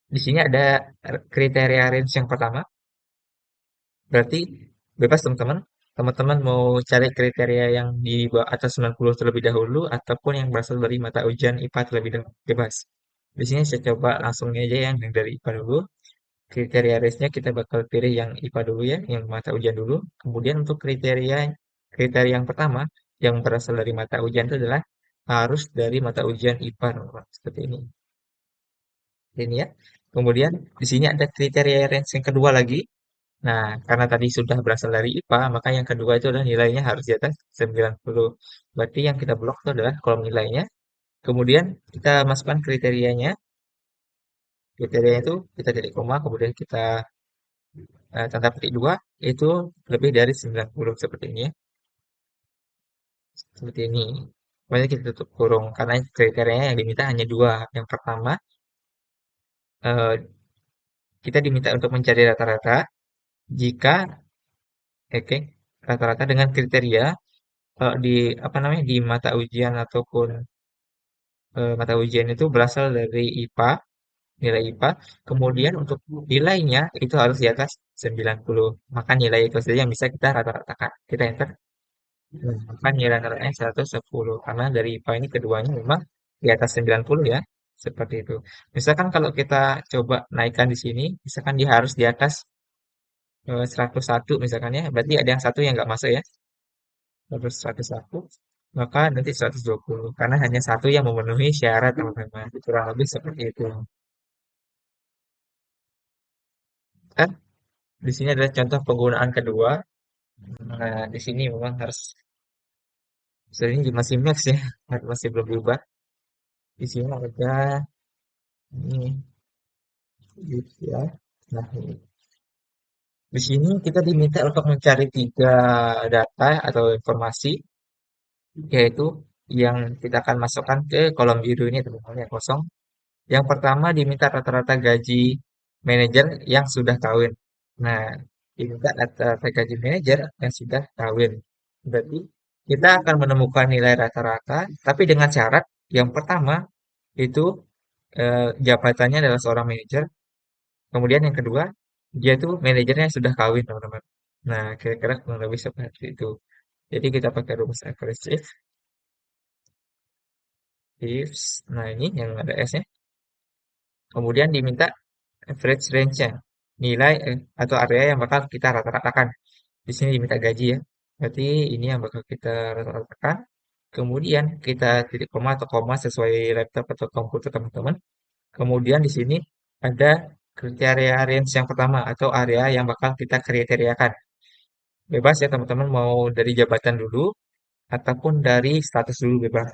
Di sini ada kriteria range yang pertama. Berarti bebas teman-teman. Teman-teman mau cari kriteria yang di bawah atas 90 terlebih dahulu ataupun yang berasal dari mata ujian IPA terlebih dahulu. Bebas. Di sini saya coba langsung aja yang dari IPA dulu. Kriteria range-nya kita bakal pilih yang IPA dulu ya, yang mata ujian dulu. Kemudian untuk kriteria yang pertama yang berasal dari mata ujian itu adalah harus dari mata ujian IPA, teman-teman. Seperti ini. Ini ya. Kemudian di sini ada kriteria range yang kedua lagi. Nah, karena tadi sudah berasal dari IPA, maka yang kedua itu adalah nilainya harus di atas 90. Berarti yang kita blok itu adalah kolom nilainya. Kemudian kita masukkan kriterianya. Kriterianya itu kita titik koma, kemudian kita tanda petik dua, itu lebih dari 90 seperti ini ya. Seperti ini. Kemudian kita tutup kurung, karena kriterianya yang diminta hanya dua. Yang pertama, eh, kita diminta untuk mencari rata-rata jika, oke, rata-rata dengan kriteria kalau di apa namanya di mata ujian ataupun mata ujian itu berasal dari IPA, nilai IPA. Kemudian untuk nilainya itu harus di atas 90. Maka nilai itu saja yang bisa kita rata-ratakan. Kita enter. Maka nilai rata-ratanya 110. Karena dari IPA ini keduanya memang di atas 90 ya. Seperti itu. Misalkan kalau kita coba naikkan di sini, misalkan dia harus di atas 101 misalkan ya. Berarti ada yang satu yang nggak masuk ya. Terus 101, maka nanti 120 karena hanya satu yang memenuhi syarat teman-teman, kurang lebih seperti itu kan. Di sini adalah contoh penggunaan kedua. Nah, di sini memang harus sering masih max ya, masih belum berubah. Di sini ada ini gitu ya. Nah, di sini kita diminta untuk mencari tiga data atau informasi, yaitu yang kita akan masukkan ke kolom biru ini teman-teman yang kosong. Yang pertama diminta rata-rata gaji manajer yang sudah kawin. Nah, diminta rata-rata gaji manajer yang sudah kawin. Berarti kita akan menemukan nilai rata-rata, tapi dengan syarat yang pertama itu jabatannya adalah seorang manajer. Kemudian yang kedua, dia itu manajernya sudah kawin, teman-teman. Nah, kira-kira kurang lebih seperti itu. Jadi kita pakai rumus average if, nah ini yang ada S-nya. Kemudian diminta average range-nya, nilai atau area yang bakal kita rata-ratakan. Di sini diminta gaji ya. Berarti ini yang bakal kita rata-ratakan. Kemudian kita titik koma atau koma sesuai laptop atau komputer teman-teman. Kemudian di sini ada kriteria range yang pertama atau area yang bakal kita kriteriakan. Bebas ya teman-teman mau dari jabatan dulu ataupun dari status dulu bebas.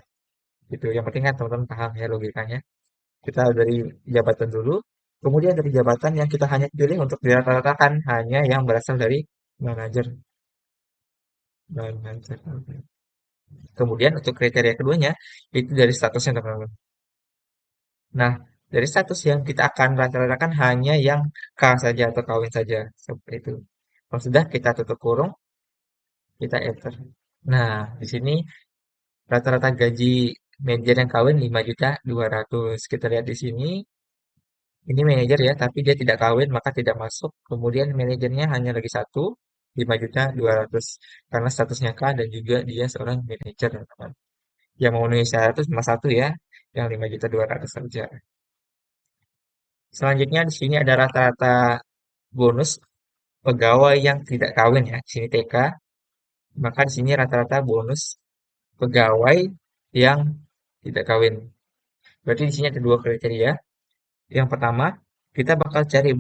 Gitu. Yang penting kan teman-teman paham ya logikanya. Kita dari jabatan dulu, kemudian dari jabatan yang kita hanya pilih untuk dirata-ratakan hanya yang berasal dari manajer. Manajer. Kemudian untuk kriteria keduanya itu dari statusnya teman-teman. Nah, dari status yang kita akan rata-ratakan hanya yang K saja atau kawin saja. Seperti itu. Kalau sudah kita tutup kurung, kita enter. Nah, di sini rata-rata gaji manajer yang kawin 5.200.000. Kita lihat di sini. Ini manajer ya, tapi dia tidak kawin maka tidak masuk. Kemudian manajernya hanya lagi satu, 5.200.000 karena statusnya K dan juga dia seorang manajer teman-teman. Yang memenuhi syarat itu cuma satu ya, yang 5.200.000 saja. Selanjutnya di sini ada rata-rata bonus pegawai yang tidak kawin ya. Di sini TK, maka di sini rata-rata bonus pegawai yang tidak kawin. Berarti di sini ada dua kriteria. Yang pertama, kita bakal cari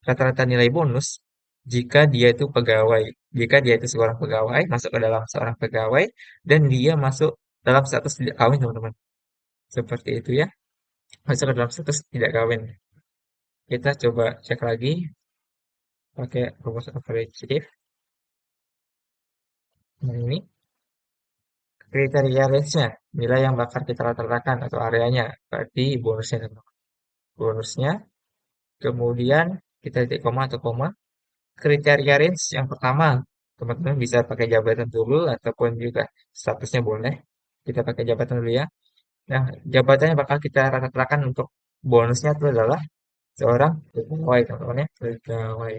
rata-rata nilai bonus jika dia itu pegawai. Jika dia itu seorang pegawai, masuk ke dalam seorang pegawai, dan dia masuk dalam status tidak kawin, teman-teman. Seperti itu ya. Masuk ke dalam status tidak kawin. Kita coba cek lagi pakai rumus average if. Nah, ini kriteria range-nya, nilai yang bakal kita rata-ratakan atau areanya. Berarti bonusnya, teman-teman. Bonusnya, kemudian kita titik koma atau koma. Kriteria range yang pertama, teman-teman bisa pakai jabatan dulu ataupun juga statusnya boleh. Kita pakai jabatan dulu ya. Nah, jabatannya bakal kita ratakan untuk bonusnya itu adalah seorang pegawai, teman-teman ya. Pegawai.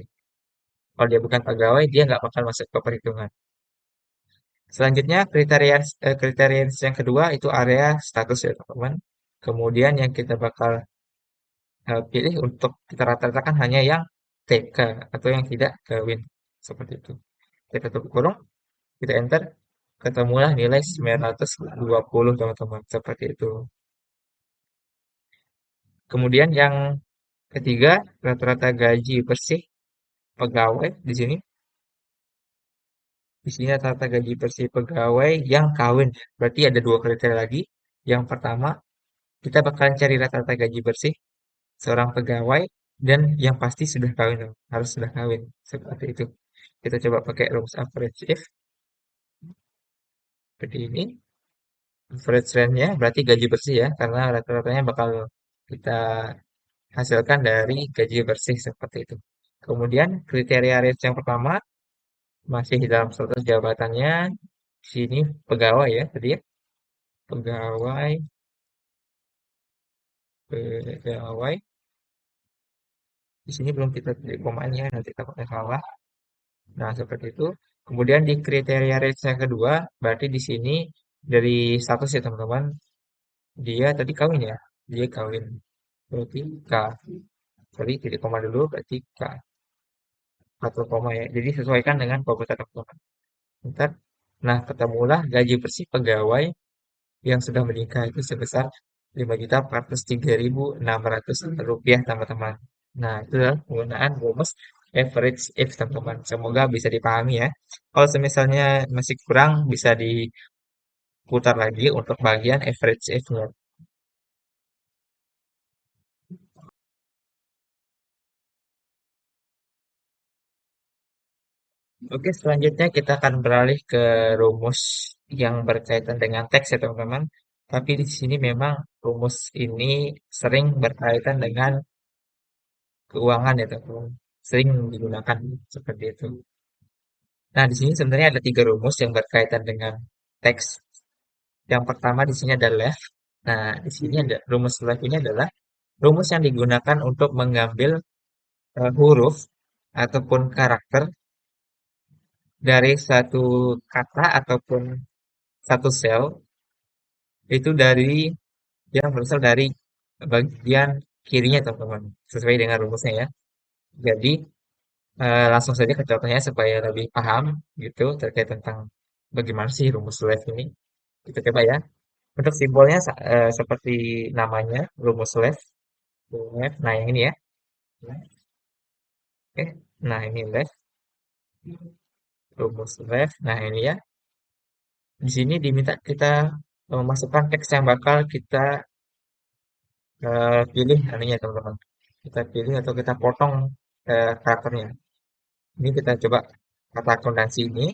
Kalau dia bukan pegawai, dia nggak bakal masuk ke perhitungan. Selanjutnya, kriteria yang kedua itu area status ya, teman-teman. Kemudian yang kita bakal pilih untuk kita rata-ratakan hanya yang TK atau yang tidak kawin. Seperti itu. Kita tutup kurung, kita enter, ketemulah nilai 920 teman-teman. Seperti itu. Kemudian yang ketiga, rata-rata gaji bersih pegawai di sini. Di sini rata-rata gaji bersih pegawai yang kawin. Berarti ada dua kriteria lagi. Yang pertama, kita bakalan cari rata-rata gaji bersih seorang pegawai dan yang pasti sudah kawin, harus sudah kawin. Seperti itu. Kita coba pakai rumus average if seperti ini. Average rent-nya berarti gaji bersih ya, karena rata-ratanya bakal kita hasilkan dari gaji bersih seperti itu. Kemudian kriteria range yang pertama masih dalam status jabatannya di sini pegawai ya tadi ya, pegawai, pegawai. Di sini belum kita titik komanya, nanti takutnya salah. Nah, seperti itu. Kemudian di kriteria range yang kedua, berarti di sini dari status ya teman-teman, dia tadi kawin ya, dia kawin. Berarti K. Sorry, titik koma dulu, berarti K. Atau koma ya. Jadi sesuaikan dengan komputer teman-teman. Ntar, nah ketemulah gaji bersih pegawai yang sudah menikah itu sebesar 5.403.600 rupiah teman-teman. Nah, itu adalah penggunaan rumus average if teman-teman. Semoga bisa dipahami ya. Kalau misalnya masih kurang bisa diputar lagi untuk bagian average if-nya. Oke, selanjutnya kita akan beralih ke rumus yang berkaitan dengan teks ya teman-teman. Tapi di sini memang rumus ini sering berkaitan dengan keuangan ya teman-teman. Sering digunakan seperti itu. Nah, di sini sebenarnya ada tiga rumus yang berkaitan dengan teks. Yang pertama di sini ada left. Nah, di sini ada rumus left ini adalah rumus yang digunakan untuk mengambil huruf ataupun karakter dari satu kata ataupun satu sel itu dari yang berasal dari bagian kirinya teman-teman. Sesuai dengan rumusnya ya. Jadi langsung saja ke contohnya supaya lebih paham gitu terkait tentang bagaimana sih rumus left ini. Kita coba ya. Untuk simbolnya seperti namanya, rumus left. Left. Nah, yang ini ya. Oke. Nah, ini left. Rumus left. Nah, ini ya. Di sini diminta kita memasukkan teks yang bakal kita pilih ininya, teman-teman. Kita pilih atau kita potong karakternya. Ini kita coba kata akuntansi ini.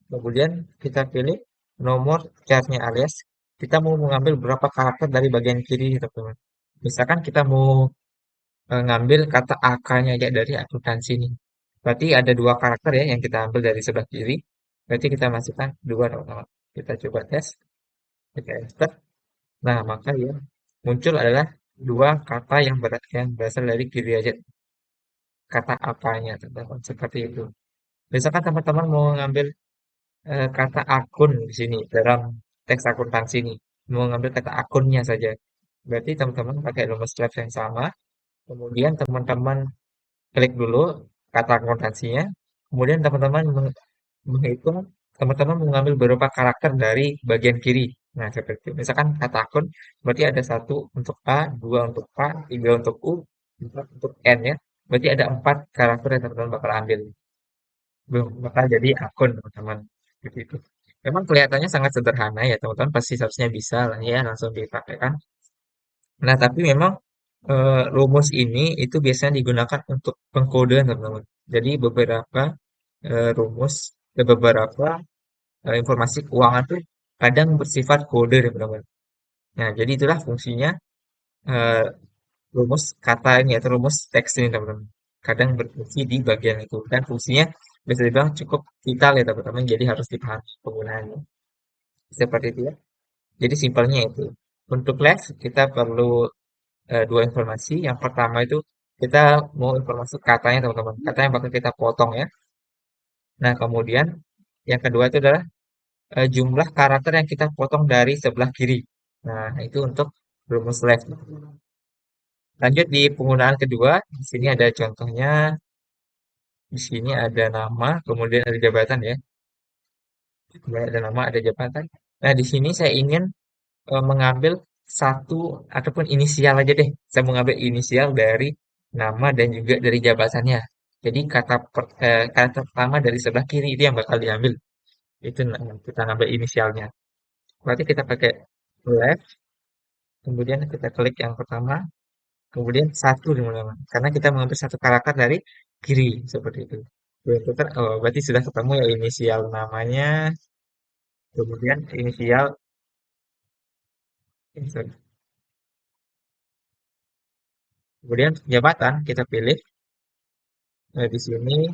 Kemudian kita pilih nomor chartnya alias kita mau mengambil berapa karakter dari bagian kiri, teman-teman. Misalkan kita mau ngambil kata AK-nya aja dari akuntansi ini. Berarti ada dua karakter ya yang kita ambil dari sebelah kiri. Berarti kita masukkan dua teman-teman. Kita coba tes, kita enter. Nah, maka ya muncul adalah dua kata yang berasal dari kiri aja. Kata AK-nya teman-teman. Seperti itu. Misalkan teman-teman mau ngambil kata akun di sini dalam teks akuntansi ini. Mau ngambil kata akunnya saja. Berarti teman-teman pakai rumus left yang sama. Kemudian teman-teman klik dulu kata akuntansinya, kemudian teman-teman menghitung, teman-teman mengambil beberapa karakter dari bagian kiri. Nah, seperti itu. Misalkan kata akun, berarti ada satu untuk A, dua untuk A, tiga untuk U, empat untuk N ya. Berarti ada empat karakter yang teman-teman bakal ambil. Belum bakal jadi akun, teman-teman. Seperti itu. Memang kelihatannya sangat sederhana ya, teman-teman. Pasti seharusnya bisa lah ya, langsung dipraktekkan. Nah, tapi memang rumus ini itu biasanya digunakan untuk pengkodean teman-teman. Jadi beberapa rumus dan beberapa informasi keuangan tuh kadang bersifat kode teman-teman. Nah, jadi itulah fungsinya eh, rumus kata ini atau rumus teks ini teman-teman. kadang berfungsi di bagian itu. Dan fungsinya bisa dibilang cukup vital ya teman-teman, jadi harus dipahami penggunaannya. Seperti itu ya. Jadi simpelnya itu. Untuk les kita perlu dua informasi. Yang pertama itu kita mau informasi katanya teman-teman. Kata yang bakal kita potong ya. Nah, kemudian yang kedua itu adalah jumlah karakter yang kita potong dari sebelah kiri. Nah, itu untuk rumus left. Lanjut di penggunaan kedua, di sini ada contohnya, di sini ada nama, kemudian ada jabatan ya. Kemudian ada nama, ada jabatan. Nah, di sini saya ingin mengambil satu ataupun inisial aja deh. Saya mengambil inisial dari nama dan juga dari jabatannya. Jadi kata pertama dari sebelah kiri itu yang bakal diambil. Itu kita ngambil inisialnya. Berarti kita pakai left, kemudian kita klik yang pertama, kemudian satu di mana, karena kita mengambil satu karakter dari kiri seperti itu. Berarti sudah ketemu ya inisial namanya, kemudian inisial sorry. Kemudian jabatan kita pilih di sini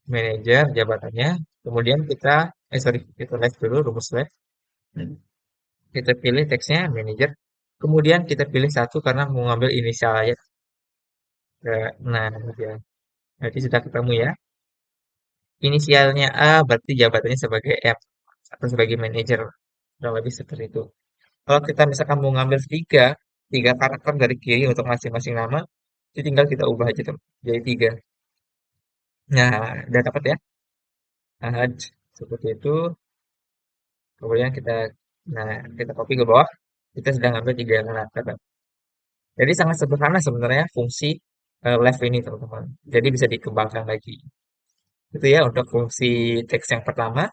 manajer jabatannya. Kemudian kita live dulu rumus live. Kita pilih teksnya manajer. Kemudian kita pilih satu karena mau ngambil inisial aja. Nah, ya. Berarti sudah ketemu ya. Inisialnya A berarti jabatannya sebagai M atau sebagai manajer. Kurang lebih seperti itu. Kalau kita misalkan mau ngambil tiga karakter dari kiri untuk masing-masing nama, itu tinggal kita ubah aja tuh, jadi tiga. Nah, udah dapat ya. Nah, seperti itu. Kemudian kita copy ke bawah. Kita sudah ngambil tiga karakter. Jadi sangat sederhana sebenarnya fungsi left ini teman-teman. Jadi bisa dikembangkan lagi. Itu ya untuk fungsi teks yang pertama.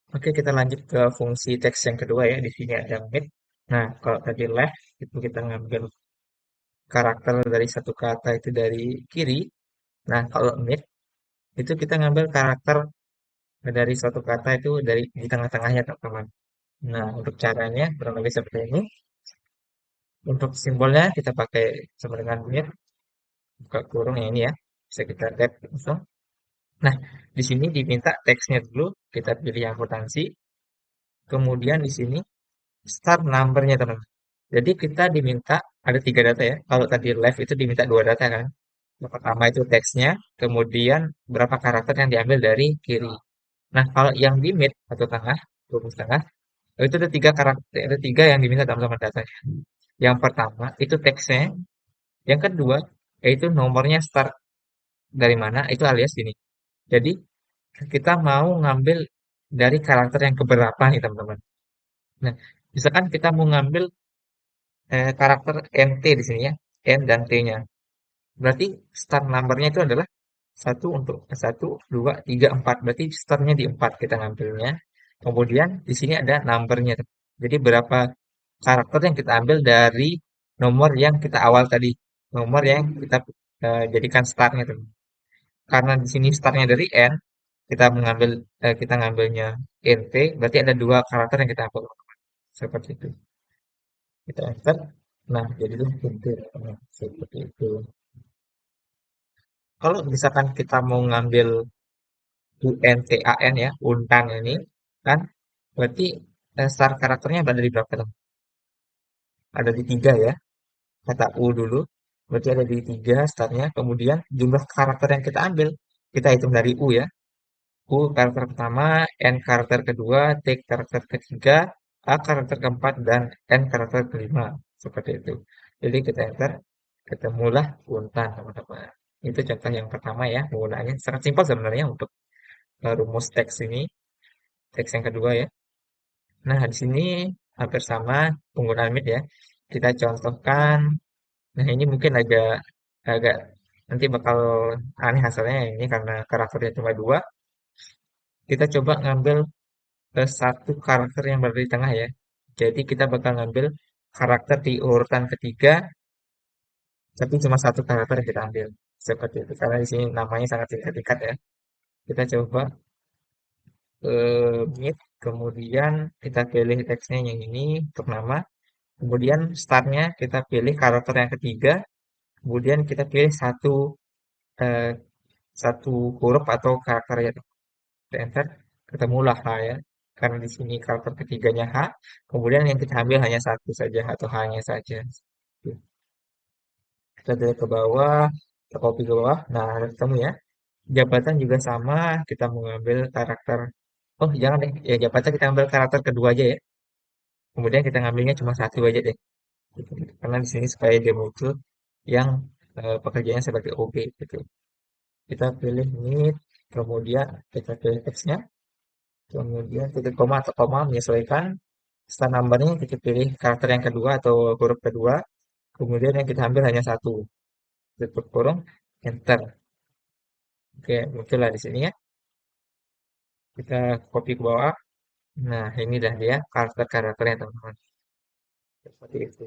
Oke, kita lanjut ke fungsi teks yang kedua ya. Di sini ada mid. Nah, kalau tadi left itu kita ngambil karakter dari satu kata itu dari kiri. Nah, kalau mid itu kita ngambil karakter dari suatu kata itu dari di tengah-tengahnya teman-teman. Nah, untuk caranya kurang lebih seperti ini. Untuk simbolnya kita pakai sama dengan mid, buka kurung yang ini ya. Bisa kita tap langsung. Nah, di sini diminta teksnya dulu, kita pilih akuntansi. Kemudian di sini start numbernya teman. Jadi kita diminta ada tiga data ya. Kalau tadi left itu diminta dua data kan. Yang pertama itu teksnya, kemudian berapa karakter yang diambil dari kiri. Nah, kalau yang di mid atau tengah, rumus tengah, itu ada tiga karakter, ada tiga yang diminta teman-teman datanya. Yang pertama itu teksnya, yang kedua yaitu nomornya start dari mana, itu alias ini. Jadi kita mau ngambil dari karakter yang keberapa nih teman-teman. Nah, misalkan kita mau ngambil karakter NT di sini ya, N dan T-nya. Berarti start numbernya itu adalah satu, dua, tiga, empat. Berarti startnya di empat kita ngambilnya. Kemudian di sini ada numbernya. Jadi berapa karakter yang kita ambil dari nomor yang kita awal tadi, nomor yang kita jadikan startnya tuh. Karena di sini startnya dari N, kita ngambilnya NT, berarti ada dua karakter yang kita ambil seperti itu. Kita enter. Nah, jadi itu NT, seperti itu. Kalau misalkan kita mau ngambil UNTAN ya, untan ini kan berarti start karakternya ada di berapa tuh? Ada di tiga ya, kata U dulu. Berarti ada di tiga startnya. Kemudian jumlah karakter yang kita ambil, kita hitung dari U ya. U karakter pertama, N karakter kedua, T karakter ketiga, A karakter keempat, dan N karakter kelima. Seperti itu. Jadi kita enter, ketemulah untan teman-teman. Itu contoh yang pertama ya, penggunaannya sangat simpel sebenarnya untuk rumus teks ini, teks yang kedua ya. Nah, di sini hampir sama penggunaan mid ya. Kita contohkan, nah ini mungkin agak agak nanti bakal aneh hasilnya ya, ini karena karakternya cuma dua. Kita coba ngambil satu karakter yang berada di tengah ya. Jadi kita bakal ngambil karakter di urutan ketiga, tapi cuma satu karakter yang kita ambil. Seperti itu. Karena di sini namanya sangat singkat ya. Kita coba mid. kemudian kita pilih teksnya yang ini untuk nama, kemudian startnya kita pilih karakter yang ketiga, kemudian kita pilih eh, satu huruf atau karakter ya, enter, ketemulah H ya. Karena di sini karakter ketiganya H, kemudian yang kita ambil hanya satu saja atau H-nya saja. Kita drag ke bawah, kita copy ke bawah. Nah, ketemu ya. Jabatan juga sama, kita mengambil karakter. Oh, jangan deh. Ya, jabatan kita ambil karakter kedua aja ya. Kemudian kita ngambilnya cuma satu aja deh. Gitu. Karena di sini supaya dia muncul yang pekerjaannya sebagai OB gitu. Kita pilih ini, kemudian kita pilih teksnya, kemudian titik koma atau koma menyesuaikan. Setelah numbernya kita pilih karakter yang kedua atau huruf kedua, kemudian yang kita ambil hanya satu. Tutup kurung, enter. Oke, muncullah di sini ya. Kita copy ke bawah. Nah, ini dah dia karakter-karakternya teman-teman. Seperti itu.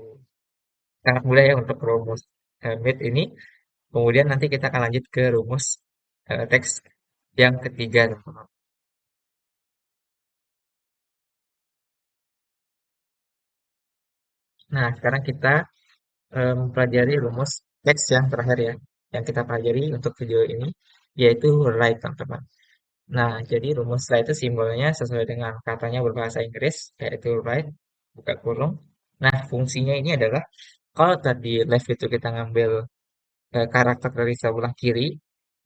Sangat mudah ya untuk rumus mid ini. Kemudian nanti kita akan lanjut ke rumus teks yang ketiga teman-teman. Nah, sekarang kita mempelajari rumus teks yang terakhir ya. Yang kita pelajari untuk video ini yaitu write teman-teman. Nah, jadi rumus write itu simbolnya sesuai dengan katanya berbahasa Inggris yaitu write buka kurung. Nah, fungsinya ini adalah kalau tadi left itu kita ngambil karakter dari sebelah kiri.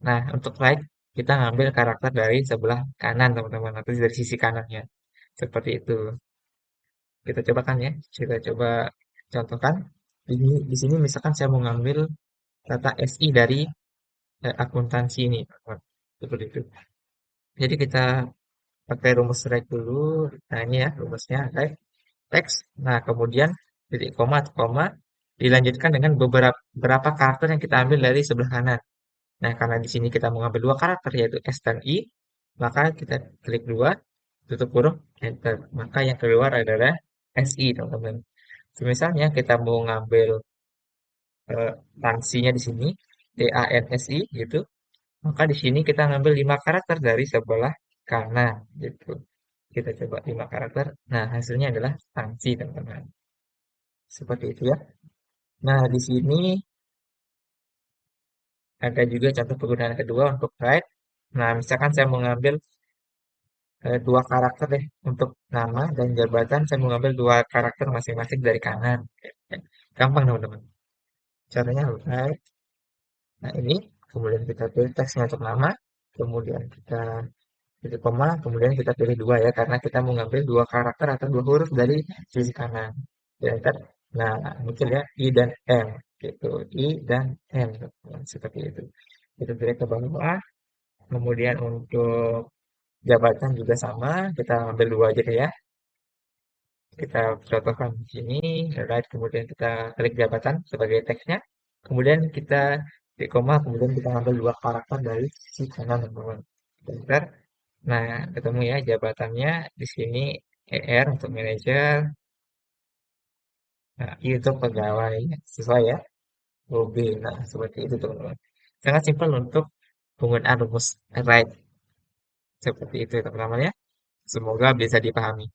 Nah, untuk right kita ngambil karakter dari sebelah kanan, teman-teman, atau dari sisi kanannya. Seperti itu. Kita coba kan ya. Kita coba contohkan. Di sini misalkan saya mau ngambil data SI dari akuntansi ini, teman-teman. Seperti itu. Jadi kita pakai rumus right dulu. Nah, ini ya rumusnya right teks. Nah, kemudian titik koma atau koma dilanjutkan dengan beberapa karakter yang kita ambil dari sebelah kanan. Nah, karena di sini kita mengambil dua karakter yaitu S dan I, maka kita klik dua, tutup kurung, enter. Maka yang keluar adalah SI, teman-teman. Misalnya kita mau ngambil tansinya di sini, TANSI gitu, maka di sini kita ngambil 5 karakter dari sebelah kanan gitu. Kita coba 5 karakter. Nah, hasilnya adalah tansi, teman-teman. Seperti itu ya. Nah, di sini ada juga contoh penggunaan kedua untuk write. Nah, misalkan saya mengambil dua karakter deh untuk nama dan jabatan saya mengambil dua karakter masing-masing dari kanan. Gampang teman-teman. Caranya right. Nah ini kemudian kita pilih teksnya untuk nama, kemudian kita pilih koma, kemudian kita pilih dua ya karena kita mengambil dua karakter atau dua huruf dari sisi kanan. Ya, ntar, nah muncul ya I dan M gitu. I dan M seperti itu. Kita pilih ke bawah. Kemudian untuk jabatan juga sama, kita ambil dua aja deh ya. Kita contohkan di sini, right, kemudian kita klik jabatan sebagai teksnya, kemudian kita di koma, kemudian kita ambil dua karakter dari sisi kanan, teman-teman. Enter. Nah, ketemu ya jabatannya di sini ER untuk manajer, nah, I untuk pegawai, sesuai ya, OB. Nah, seperti itu, teman-teman. Sangat simpel untuk penggunaan rumus right, seperti itu, teman-teman ya. Semoga bisa dipahami.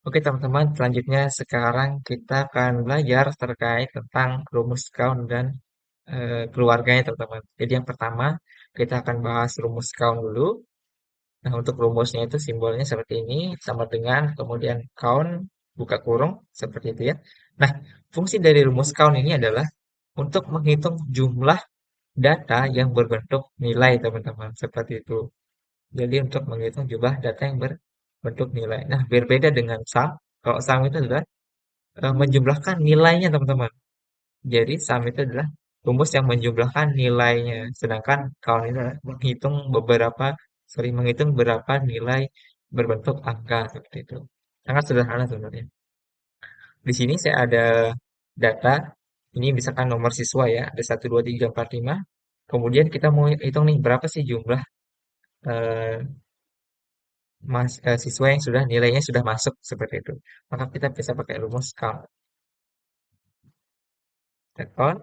Oke teman-teman, selanjutnya sekarang kita akan belajar terkait tentang rumus count dan keluarganya teman-teman. Jadi yang pertama kita akan bahas rumus count dulu. Nah untuk rumusnya itu simbolnya seperti ini, sama dengan kemudian count buka kurung seperti itu ya. Nah fungsi dari rumus count ini adalah untuk menghitung jumlah data yang berbentuk nilai teman-teman seperti itu. Jadi untuk menghitung jumlah data yang berbentuk nilai. Nah berbeda dengan sum. Kalau sum itu adalah menjumlahkan nilainya teman-teman. Jadi sum itu adalah rumus yang menjumlahkan nilainya. Sedangkan count ini adalah menghitung berapa nilai berbentuk angka seperti itu. Sangat sederhana sebenarnya. Di sini saya ada data, ini misalkan nomor siswa ya, ada 1, 2, 3, 4, 5. Kemudian kita mau hitung nih berapa sih jumlah eh, siswa yang sudah nilainya sudah masuk seperti itu. Maka kita bisa pakai rumus count. Count.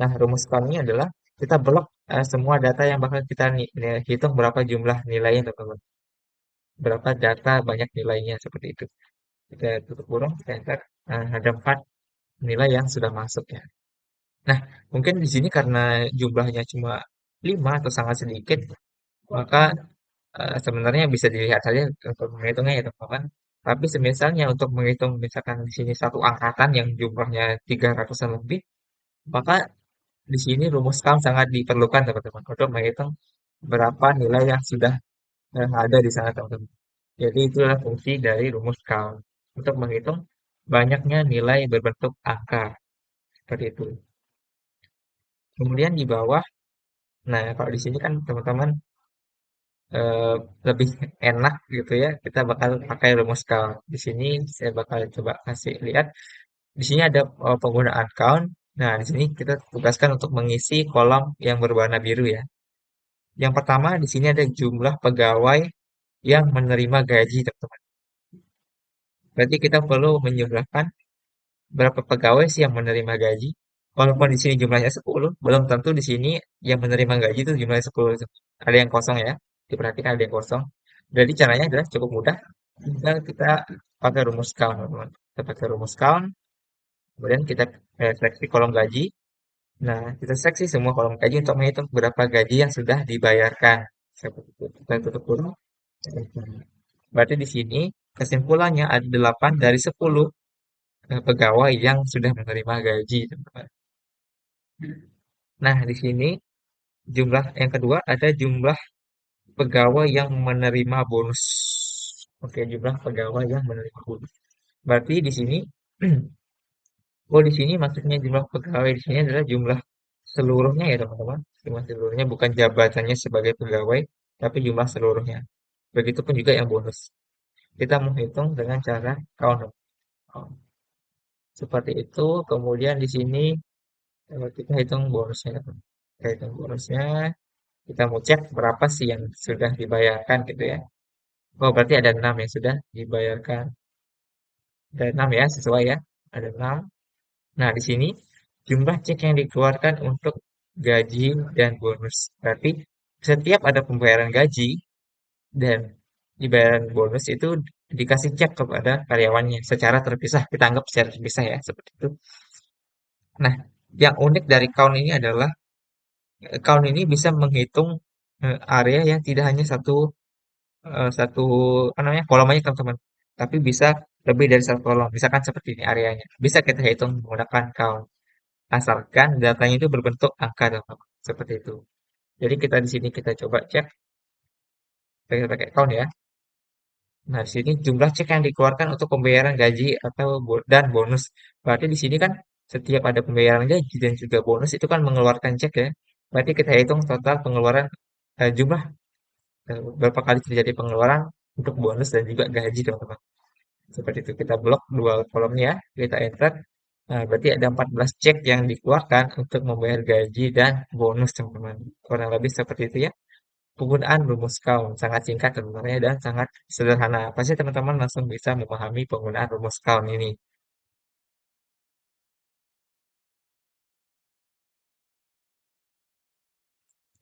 Nah, rumus count ini adalah kita blok semua data yang bakal kita hitung berapa jumlah nilainya teman-teman. Berapa data banyak nilainya seperti itu. Kita tutup kurung, kita enter. Nah, ada 4 nilai yang sudah masuk ya. Nah, mungkin di sini karena jumlahnya cuma 5 atau sangat sedikit, maka sebenarnya bisa dilihat saja untuk menghitungnya ya teman-teman. Tapi semisalnya untuk menghitung misalkan di sini satu angkatan yang jumlahnya 300-an lebih, maka di sini rumus count sangat diperlukan teman-teman untuk menghitung berapa nilai yang sudah ada di sana teman-teman. Jadi itulah fungsi dari rumus count untuk menghitung banyaknya nilai berbentuk angka seperti itu. Kemudian di bawah, nah kalau di sini kan teman-teman eh, lebih enak gitu ya, kita bakal pakai rumus count. Di sini saya bakal coba kasih lihat. Di sini ada penggunaan count. Nah, di sini kita tugaskan untuk mengisi kolom yang berwarna biru ya. Yang pertama di sini ada jumlah pegawai yang menerima gaji, teman-teman. Berarti kita perlu menyubrahkan berapa pegawai sih yang menerima gaji. Walaupun di sini jumlahnya 10, belum tentu di sini yang menerima gaji itu jumlahnya 10. Ada yang kosong ya. Diperhatikan ada yang kosong. Jadi caranya adalah cukup mudah. Tinggal kita pakai rumus count, teman-teman. Kita pakai rumus count, kemudian kita seleksi kolom gaji. Nah, kita seleksi semua kolom gaji untuk menghitung berapa gaji yang sudah dibayarkan. Seperti itu. Kita tutup kurung. Berarti di sini kesimpulannya ada 8 dari 10 pegawai yang sudah menerima gaji, teman-teman. Nah, di sini jumlah yang kedua ada jumlah pegawai yang menerima bonus. Oke, jumlah pegawai yang menerima bonus. Berarti di sini, oh di sini maksudnya jumlah pegawai di sini adalah jumlah seluruhnya ya teman-teman. Jumlah seluruhnya bukan jabatannya sebagai pegawai, tapi jumlah seluruhnya. Begitupun juga yang bonus. Kita menghitung dengan cara count. Seperti itu. Kemudian di sini kita hitung bonusnya, teman. Kita hitung bonusnya. Kita mau cek berapa sih yang sudah dibayarkan gitu ya. Oh, berarti ada 6 yang sudah dibayarkan. Ada 6 ya, sesuai ya. Ada 6. Nah, di sini jumlah cek yang dikeluarkan untuk gaji dan bonus. Berarti setiap ada pembayaran gaji dan pembayaran bonus itu dikasih cek kepada karyawannya secara terpisah. Kita anggap secara terpisah ya, seperti itu. Nah, yang unik dari count ini adalah count ini bisa menghitung area yang tidak hanya satu apa namanya kolom aja teman-teman, tapi bisa lebih dari satu kolom. Misalkan seperti ini areanya, bisa kita hitung menggunakan count. Asalkan datanya itu berbentuk angka, teman-teman. Seperti itu. Jadi kita di sini kita coba cek, kita pakai count ya. Nah, di sini jumlah cek yang dikeluarkan untuk pembayaran gaji atau dan bonus. Berarti di sini kan setiap ada pembayaran gaji dan juga bonus itu kan mengeluarkan cek ya. Berarti kita hitung total pengeluaran jumlah berapa kali terjadi pengeluaran untuk bonus dan juga gaji, teman-teman. Seperti itu kita blok dua kolomnya, kita enter. Nah, berarti ada 14 cek yang dikeluarkan untuk membayar gaji dan bonus, teman-teman. Kurang lebih seperti itu ya. Penggunaan rumus count sangat singkat sebenarnya dan sangat sederhana. Pasti teman-teman langsung bisa memahami penggunaan rumus count ini.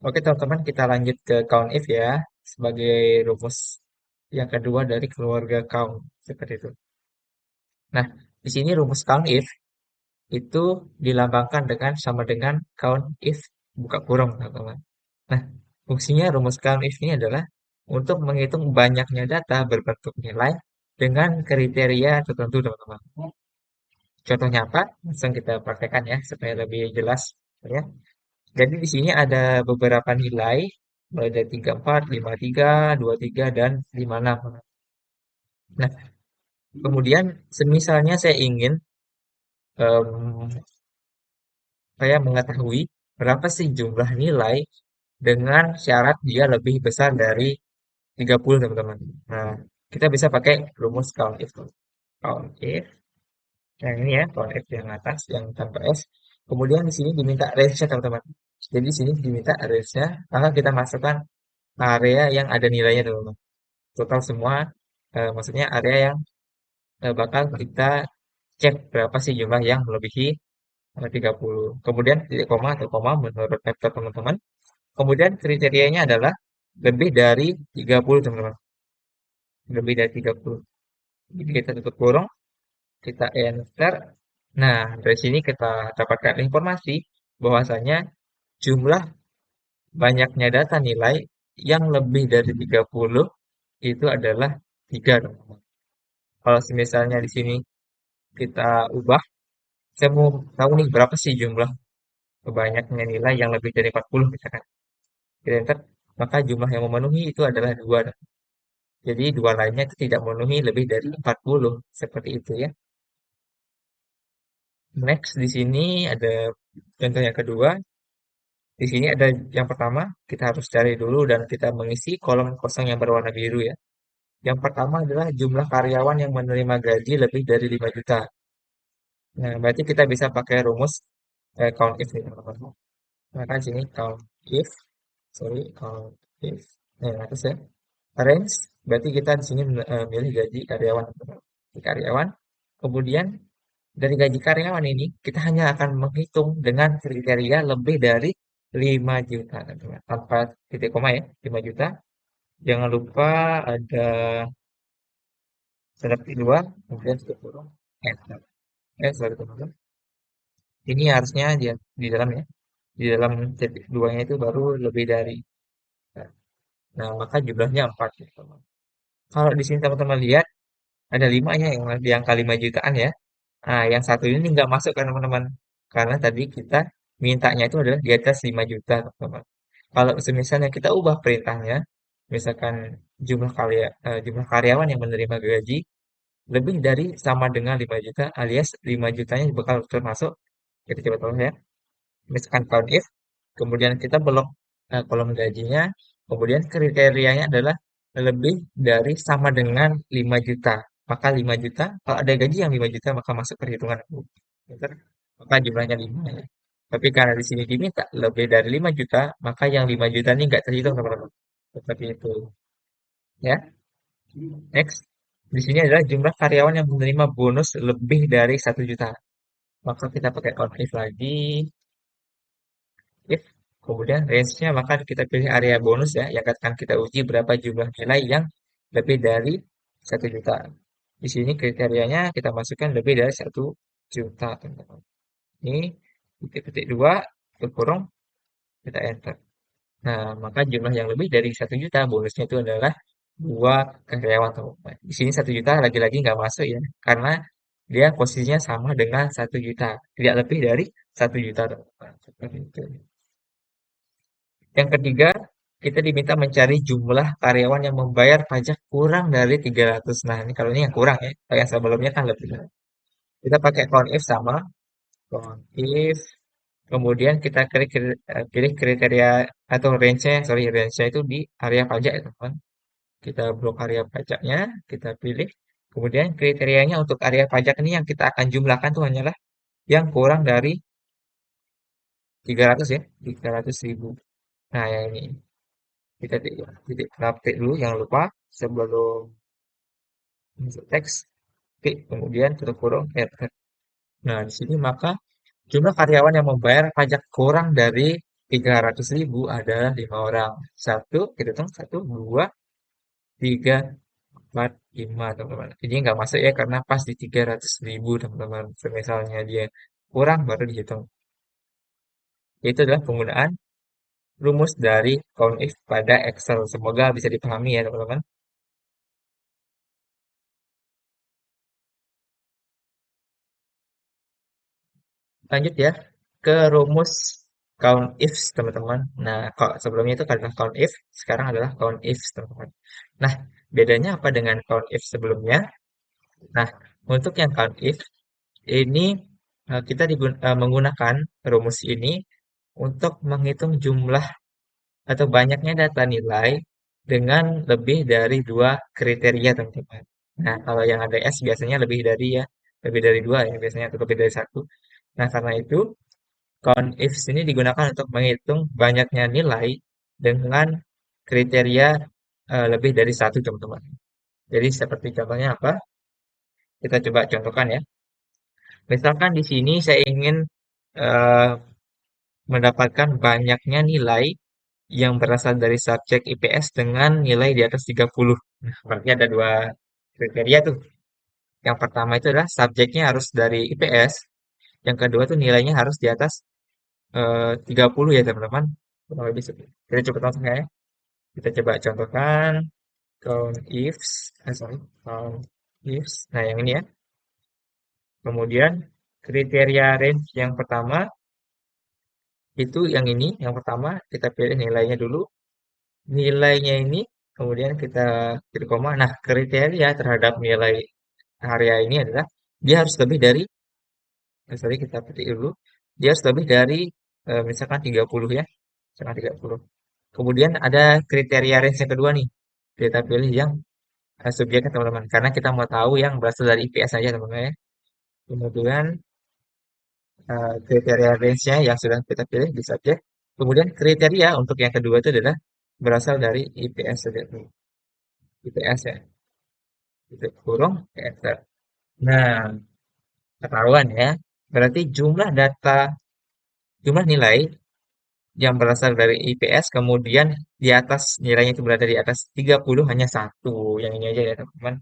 Oke, teman-teman, kita lanjut ke count if ya, sebagai rumus yang kedua dari keluarga count. Seperti itu. Nah, di sini rumus count if itu dilambangkan dengan sama dengan count if buka kurung, teman-teman. Nah, fungsinya rumus count if ini adalah untuk menghitung banyaknya data berbentuk nilai dengan kriteria tertentu, teman-teman. Contohnya apa? Langsung kita praktekkan ya, supaya lebih jelas. Ya. Jadi di sini ada beberapa nilai, mulai dari 34, 53, 23, dan 56. Nah, kemudian semisalnya saya ingin em, saya mengetahui berapa sih jumlah nilai dengan syarat dia lebih besar dari 30, teman-teman. Nah, kita bisa pakai rumus count if. Count if yang ini ya, count if yang atas yang tanpa S. Kemudian di sini diminta range-nya, teman-teman. Jadi di sini diminta range-nya, maka kita masukkan area yang ada nilainya, teman-teman. Total semua, maksudnya area yang bakal kita cek berapa sih jumlah yang melebihi 30. Kemudian titik koma atau koma menurut laptop teman-teman. Kemudian kriterianya adalah lebih dari 30 teman-teman. Lebih dari 30. Jadi kita tutup kurung, kita enter. Nah, dari sini kita dapatkan informasi bahwasanya jumlah banyaknya data nilai yang lebih dari 30 itu adalah 3 teman-teman. Kalau misalnya di sini kita ubah, saya mau tahu nih berapa sih jumlah banyaknya nilai yang lebih dari 40 misalkan. Kita enter, maka jumlah yang memenuhi itu adalah 2. Jadi dua lainnya itu tidak memenuhi lebih dari 40. Seperti itu ya. Next di sini ada contoh yang kedua. Di sini ada yang pertama, kita harus cari dulu dan kita mengisi kolom kosong yang berwarna biru ya. Yang pertama adalah jumlah karyawan yang menerima gaji lebih dari 5 juta. Nah, berarti kita bisa pakai rumus count if nih teman-teman. Maka di sini count if. Nah, atas ya. Range, berarti kita di sini milih gaji karyawan. Gaji karyawan. Kemudian dari gaji karyawan ini, kita hanya akan menghitung dengan kriteria lebih dari 5 juta, teman-teman. Tanpa titik koma ya, 5 juta. Jangan lupa ada tanda petik dua, kemudian tutup kurung, enter. Sorry teman-teman. Ini harusnya dia di dalam ya. Di dalam titik duanya itu baru lebih dari. Nah, maka jumlahnya 4 ya, teman. Kalau di sini teman-teman lihat, ada 5 ya, yang di angka 5 jutaan ya. Nah, yang satu ini nggak masuk kan teman-teman. Karena tadi kita mintanya itu adalah di atas 5 juta teman-teman. Kalau misalnya kita ubah perintahnya, misalkan jumlah karyawan yang menerima gaji lebih dari sama dengan 5 juta alias 5 jutanya bakal termasuk, kita coba tahu ya. Misalkan count if, kemudian kita blok kolom gajinya, kemudian kriterianya adalah lebih dari sama dengan 5 juta. Maka 5 juta, kalau ada gaji yang 5 juta maka masuk perhitungan aku. Betul? Maka jumlahnya 5 ya. Tapi karena di sini diminta lebih dari 5 juta, maka yang 5 juta ini nggak terhitung teman-teman. Seperti itu. Ya, next. Di sini adalah jumlah karyawan yang menerima bonus lebih dari 1 juta. Maka kita pakai count if lagi. If kemudian range-nya maka kita pilih area bonus ya yang akan kita uji berapa jumlah nilai yang lebih dari 1 juta. Di sini kriterianya kita masukkan lebih dari 1 juta teman-teman. Ini titik-titik dua kurung kita enter. Nah, maka jumlah yang lebih dari 1 juta bonusnya itu adalah 2 karyawan teman-teman. Di sini 1 juta lagi-lagi nggak masuk ya karena dia posisinya sama dengan 1 juta, tidak lebih dari 1 juta teman-teman. Seperti itu. Yang ketiga, kita diminta mencari jumlah karyawan yang membayar pajak kurang dari 300. Nah, ini kalau ini yang kurang ya. Kalau yang sebelumnya kan lebih. Kita pakai count if sama. Count if. Kemudian kita pilih kriteria atau range-nya, sorry, range-nya itu di area pajak ya teman. Kita blok area pajaknya, kita pilih. Kemudian kriterianya untuk area pajak ini yang kita akan jumlahkan tuh hanyalah yang kurang dari 300 ya, 300.000. Nah, yang ini. Kita titik ketik dulu, jangan lupa sebelum masuk teks, klik kemudian tutup kurung enter. Nah, di sini maka jumlah karyawan yang membayar pajak kurang dari 300.000 adalah 5 orang. Satu, kita hitung satu, dua, tiga, empat, lima, teman-teman. Ini nggak masuk ya karena pas di 300.000 teman-teman. Misalnya dia kurang baru dihitung. Itu adalah penggunaan rumus dari count if pada Excel. Semoga bisa dipahami ya teman-teman. Lanjut ya ke rumus count if teman-teman. Nah, kalau sebelumnya itu adalah count if, sekarang adalah count if teman-teman. Nah, bedanya apa dengan count if sebelumnya? Nah, untuk yang count if ini kita menggunakan rumus ini untuk menghitung jumlah atau banyaknya data nilai dengan lebih dari 2 kriteria teman-teman. Nah, kalau yang ada S biasanya lebih dari 2 ya biasanya atau lebih dari 1. Nah, karena itu CONIFs ini digunakan untuk menghitung banyaknya nilai dengan kriteria lebih dari 1, teman-teman. Jadi seperti contohnya apa? Kita coba contohkan ya. Misalkan di sini saya ingin eh, mendapatkan banyaknya nilai yang berasal dari subjek IPS dengan nilai di atas 30. Nah, berarti ada dua kriteria tuh. Yang pertama itu adalah subjeknya harus dari IPS. Yang kedua tuh nilainya harus di atas 30 ya teman-teman. Kurang lebih seperti. Kita coba contohnya ya. Kita coba contohkan count ifs, sorry, count ifs. Nah, yang ini ya. Kemudian kriteria range yang pertama itu yang ini. Yang pertama kita pilih nilainya dulu. Nilainya ini kemudian kita titik koma. Nah, kriteria terhadap nilai area ini adalah dia harus lebih dari, sorry kita petik dulu, dia harus lebih dari misalkan 30 ya, misalkan 30. Kemudian ada kriteria range yang kedua nih, kita pilih yang subjeknya teman-teman, karena kita mau tahu yang berasal dari IPS saja teman-teman ya. Kemudian kriteria range-nya yang sudah kita pilih di subjek. Kemudian kriteria untuk yang kedua itu adalah berasal dari IPS saja, IPS ya, itu kurung enter. Nah, ketahuan ya. Berarti jumlah nilai yang berasal dari IPS kemudian di atas nilainya itu berada di atas 30 hanya satu. Yang ini aja ya teman-teman.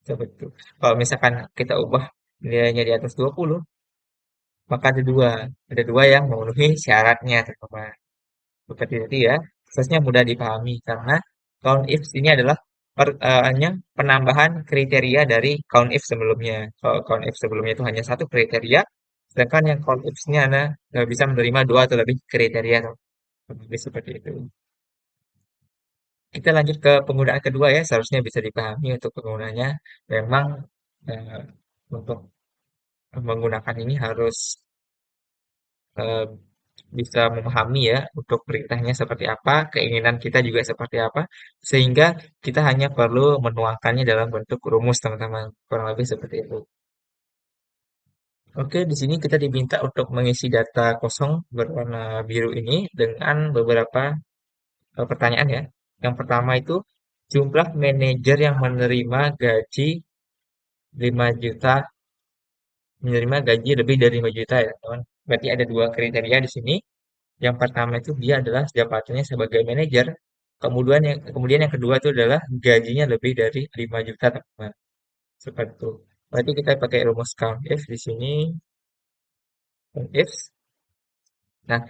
Seperti itu. Kalau misalkan kita ubah nilainya di atas 20, maka ada dua. Ada dua yang memenuhi syaratnya teman-teman. Seperti itu ya. Prosesnya mudah dipahami karena count ifs ini adalah hanya penambahan kriteria dari count if sebelumnya. Kalau count if sebelumnya itu hanya satu kriteria, sedangkan yang count ifs ini Anda bisa menerima dua atau lebih kriteria. Lebih seperti itu. Kita lanjut ke penggunaan kedua ya, seharusnya bisa dipahami untuk penggunaannya. Memang eh, untuk menggunakan ini harus eh, bisa memahami ya untuk perintahnya seperti apa, keinginan kita juga seperti apa, sehingga kita hanya perlu menuangkannya dalam bentuk rumus teman-teman. Kurang lebih seperti itu. Oke, di sini kita diminta untuk mengisi data kosong berwarna biru ini dengan beberapa pertanyaan ya. Yang pertama itu jumlah manajer yang menerima gaji lebih dari 5 juta ya, teman. Berarti ada dua kriteria di sini. Yang pertama itu dia adalah jabatannya sebagai manajer. Kemudian yang kedua itu adalah gajinya lebih dari 5 juta, teman. Seperti itu. Berarti kita pakai rumus count if di sini, count if. Nah,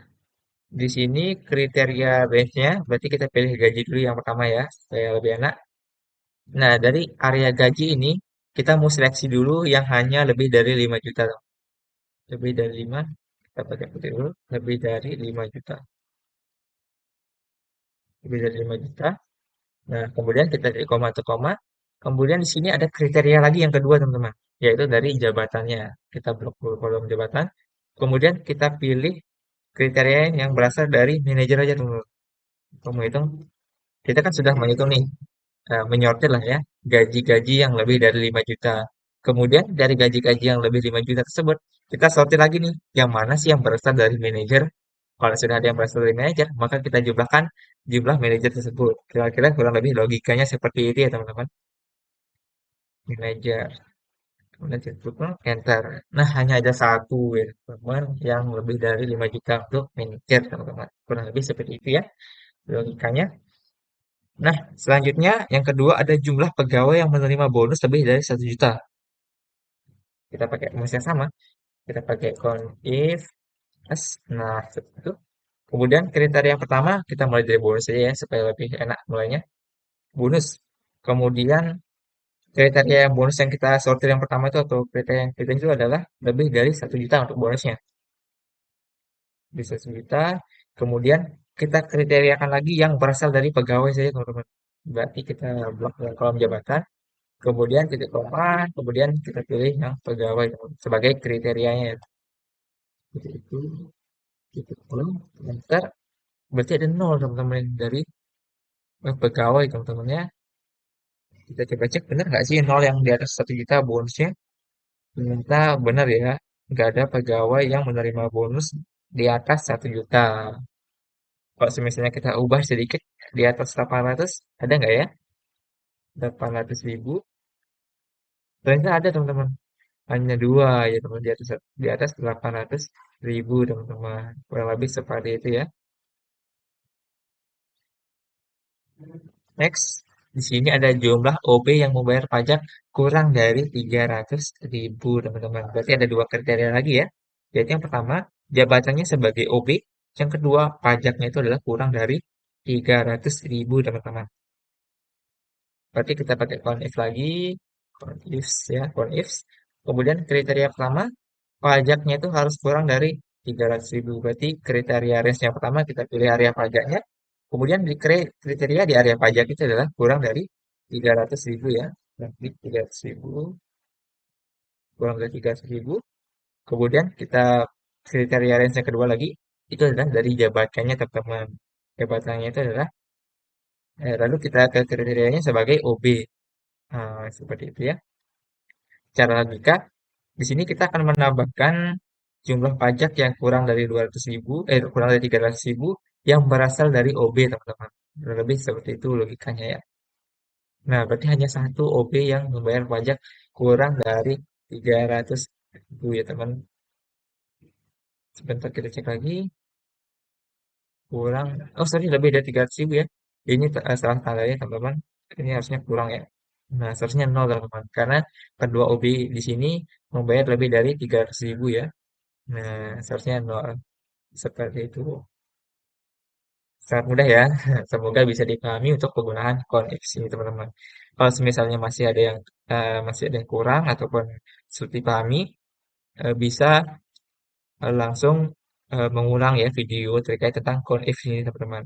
di sini kriteria range-nya berarti kita pilih gaji dulu yang pertama ya, supaya lebih enak. Nah, dari area gaji ini kita mau seleksi dulu yang hanya lebih dari 5 juta. Lebih dari 5, kita pakai putih dulu, lebih dari 5 juta. Lebih dari 5 juta. Nah, kemudian kita dari koma atau koma. Kemudian di sini ada kriteria lagi yang kedua, teman-teman, yaitu dari jabatannya. Kita blok dulu kolom jabatan. Kemudian kita pilih kriteria yang berasal dari manajer aja, teman-teman. Kamu hitung, kita kan sudah menghitung nih, menyortir lah ya, gaji-gaji yang lebih dari 5 juta. Kemudian dari gaji-gaji yang lebih 5 juta tersebut, kita sortir lagi nih, yang mana sih yang berasal dari manajer. Kalau sudah ada yang berasal dari manajer, maka kita jumlahkan jumlah manajer tersebut. Kira-kira kurang lebih logikanya seperti itu ya teman-teman. Manajer, manajer people, enter. Nah, hanya ada satu ya teman-teman yang lebih dari 5 juta untuk manajer teman-teman. Kurang lebih seperti itu ya logikanya. Nah, selanjutnya yang kedua ada jumlah pegawai yang menerima bonus lebih dari 1 juta. Kita pakai rumus yang sama. Kita pakai count if S. Nah, seperti itu. Kemudian kriteria yang pertama kita mulai dari bonus saja ya supaya lebih enak mulainya. Bonus. Kemudian kriteria yang bonus yang kita sortir yang pertama itu atau kriteria yang kita itu adalah lebih dari 1 juta untuk bonusnya. Di 1 juta. Kemudian kita kriteriakan lagi yang berasal dari pegawai saja teman-teman. Berarti kita blok dengan kolom jabatan. Kemudian titik koma, kemudian kita pilih yang pegawai sebagai kriterianya. Seperti itu, titik koma, enter. Berarti ada nol teman-teman dari pegawai teman-teman ya. Kita coba cek benar nggak sih nol yang di atas 1 juta bonusnya. Ternyata benar ya, nggak ada pegawai yang menerima bonus di atas 1 juta. Kalau misalnya kita ubah sedikit di atas 800, ada nggak ya? 800 ribu. Ternyata ada teman-teman. Hanya dua ya teman di atas 800. ribu teman-teman. Kurang lebih seperti itu ya. Next, di sini ada jumlah OB yang membayar pajak kurang dari 300.000 teman-teman. Berarti ada dua kriteria lagi ya. Jadi yang pertama, jabatannya sebagai OB. Yang kedua, pajaknya itu adalah kurang dari 300.000 teman-teman. Berarti kita pakai CONIF lagi, CONIF ya, CONIF. Kemudian kriteria pertama, pajaknya itu harus kurang dari 300.000. Berarti kriteria range yang pertama kita pilih area pajaknya. Kemudian di kriteria di area pajak itu adalah kurang dari 300.000 ya. Berarti 300.000, kurang dari 300.000. Kemudian kita kriteria range yang kedua lagi, itu adalah dari jabatannya teman-teman. Jabatannya itu adalah, lalu kita ke kriterianya sebagai OB. Seperti itu ya. Cara logika, di sini kita akan menambahkan jumlah pajak yang kurang dari 200.000, kurang dari 300.000 yang berasal dari OB, teman-teman. Kurang lebih seperti itu logikanya ya. Nah, berarti hanya satu OB yang membayar pajak kurang dari 300.000 ya, teman. Sebentar kita cek lagi. Kurang, oh sorry, lebih dari 300.000 ya. Ini salah tandanya, teman-teman. Ini harusnya kurang ya. Nah, seharusnya nol, teman-teman. Karena kedua OB di sini membayar lebih dari 300.000 ya. Nah, seharusnya nol. Seperti itu. Sangat mudah ya. Semoga bisa dipahami untuk penggunaan koneksi ini, teman-teman. Kalau misalnya masih ada yang kurang ataupun sulit dipahami, bisa langsung mengulang ya video terkait tentang koneksi ini, teman-teman.